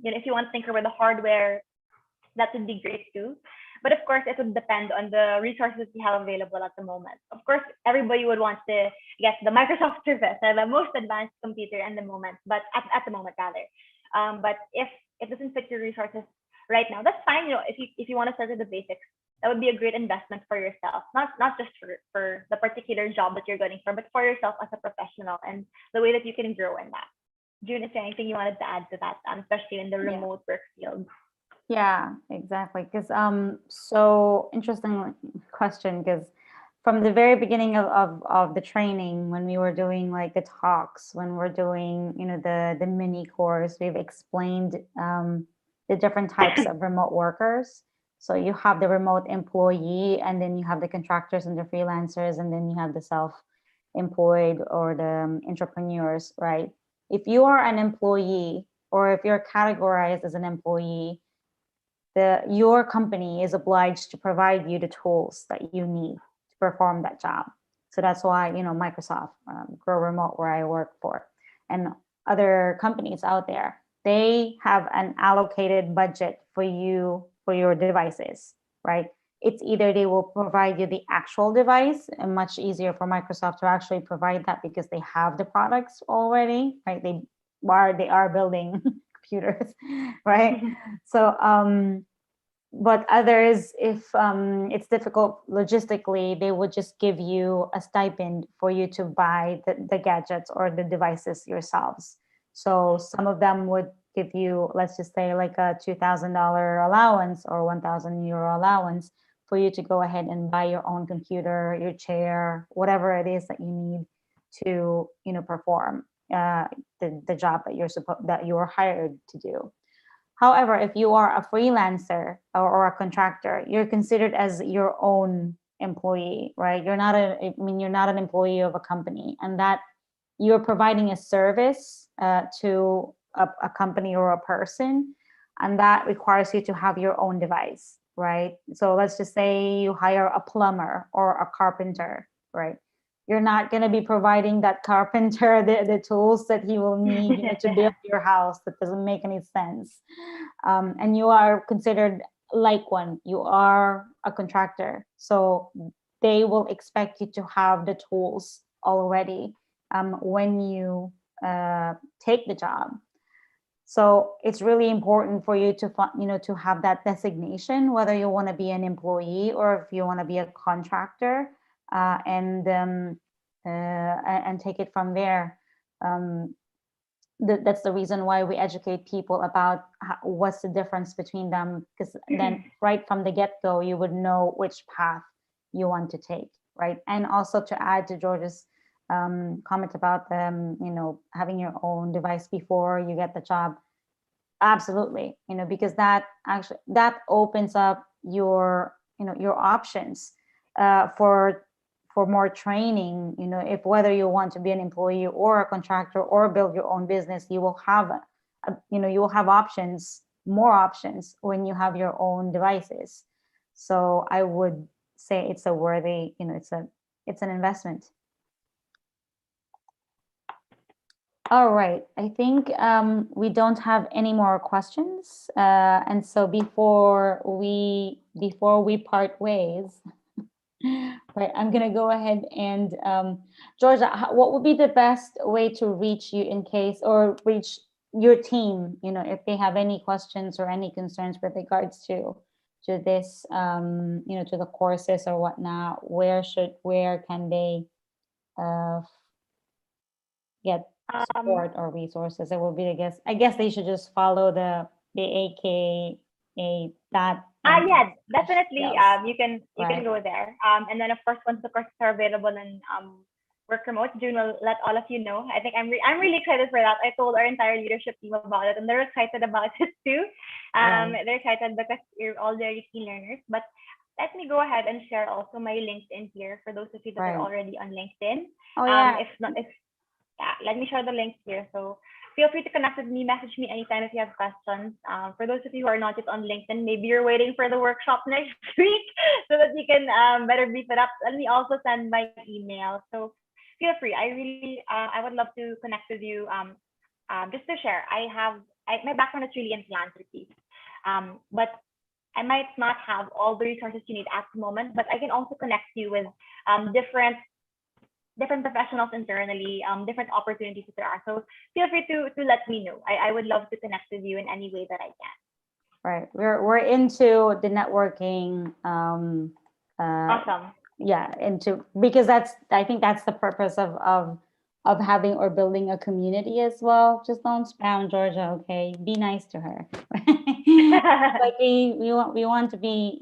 if you want to tinker with the hardware, that would be great too. But of course, it would depend on the resources you have available at the moment. Of course, everybody would want to get the Microsoft Surface, the most advanced computer in the moment, but at the moment rather. But if it doesn't fit your resources right now, that's fine. If you want to start with the basics, that would be a great investment for yourself, not just for the particular job that you're going for, but for yourself as a professional and the way that you can grow in that. June, is there anything you wanted to add to that, especially in the remote work field? Yeah, exactly. Because so interesting question, because from the very beginning of the training, when we were doing like the talks, when we're doing the mini course, we've explained the different types of remote workers. So you have the remote employee, and then you have the contractors and the freelancers, and then you have the self-employed or the entrepreneurs, right? If you are an employee, or if you're categorized as an employee, your company is obliged to provide you the tools that you need to perform that job. So that's why, Microsoft, Grow Remote, where I work for, and other companies out there, they have an allocated budget for you for your devices, right? It's either they will provide you the actual device, and much easier for Microsoft to actually provide that because they have the products already, right? They are building computers, right? So, but others, if it's difficult logistically, they would just give you a stipend for you to buy the gadgets or the devices yourselves. So some of them would give you, let's just say, like a $2,000 allowance or €1,000 allowance for you to go ahead and buy your own computer, your chair, whatever it is that you need to, perform the job that you were hired to do. However, if you are a freelancer or a contractor, you're considered as your own employee, right? You're not an employee of a company, and that you're providing a service to a company or a person, and that requires you to have your own device, right? So let's just say you hire a plumber or a carpenter, right? You're not going to be providing that carpenter the tools that he will need, to build your house. That doesn't make any sense. And you are considered like one. You are a contractor. So they will expect you to have the tools already when you take the job. So it's really important for you to have that designation, whether you want to be an employee or if you want to be a contractor. And take it from there. That's the reason why we educate people about what's the difference between them, because then right from the get-go, you would know which path you want to take, right? And also to add to George's comment about having your own device before you get the job. Absolutely, because that opens up your options for more training. If whether you want to be an employee or a contractor or build your own business, you will have options, more options when you have your own devices. So I would say it's a worthy, it's an investment. All right, I think we don't have any more questions, and so before we part ways, right, I'm gonna go ahead and Georgia, what would be the best way to reach you in case, or reach your team, if they have any questions or any concerns with regards to this, to the courses or whatnot? Where can they get support or resources? It will be, I guess they should just follow the AKA that. Yeah, definitely. Yes. You can go there. And then of course, once the courses are available in WorkRemote, June will let all of you know. I think I'm really excited for that. I told our entire leadership team about it, and they're excited about it too. They're excited because you're all very keen learners. But let me go ahead and share also my LinkedIn here for those of you that are already on LinkedIn. Oh yeah. Let me share the link here. So feel free to connect with me, message me anytime if you have questions. For those of you who are not yet on LinkedIn, maybe you're waiting for the workshop next week so that you can better beef it up. Let me also send my email. So feel free. I would love to connect with you. Just to share, my background is really in philanthropy, but I might not have all the resources you need at the moment, but I can also connect you with different professionals internally, different opportunities that there are. So feel free to let me know. I would love to connect with you in any way that I can. Right. We're into the networking. Awesome. Yeah, because I think that's the purpose of having or building a community as well. Just don't spam Georgia, okay? Be nice to her. Like we want to be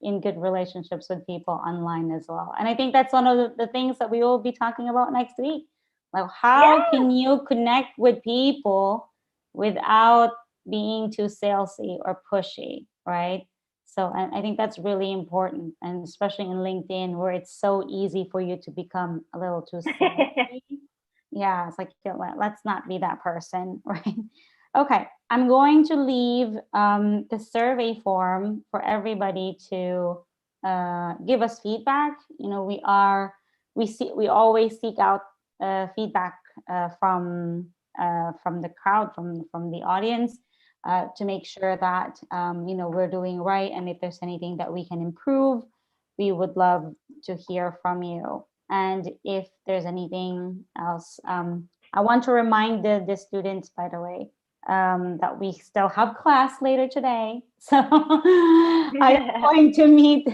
in good relationships with people online as well. And I think that's one of the things that we will be talking about next week. Like, how can you connect with people without being too salesy or pushy, right? So I think that's really important, and especially in LinkedIn, where it's so easy for you to become a little too salesy. Yeah, it's like, let's not be that person, right? Okay, I'm going to leave the survey form for everybody to give us feedback. You know, we always seek out feedback from the crowd, from the audience, to make sure that you know, we're doing right, and if there's anything that we can improve, we would love to hear from you. And if there's anything else, I want to remind the students, by the way, that we still have class later today. So I'm going to meet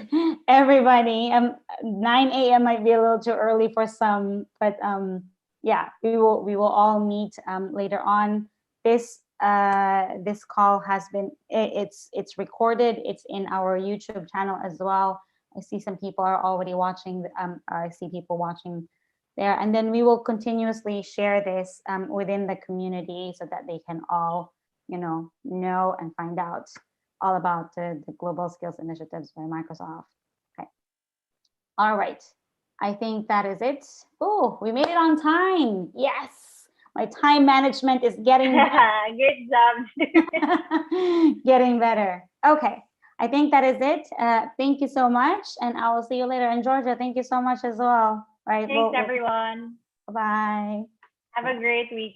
everybody. 9 a.m. might be a little too early for some, but yeah, we will all meet later on. This call has been, it's recorded. It's in our YouTube channel as well. I see some people are already watching. I see people watching there, and then we will continuously share this within the community so that they can all, you know and find out all about the global skills initiatives by Microsoft. Okay, all right, I think that is it. Oh, we made it on time. Yes, my time management is getting better. Good job. Getting better. Okay, I think that is it. Thank you so much, and I will see you later. And Georgia, thank you so much as well. Right. Thanks, everyone. Bye. Have a great weekend.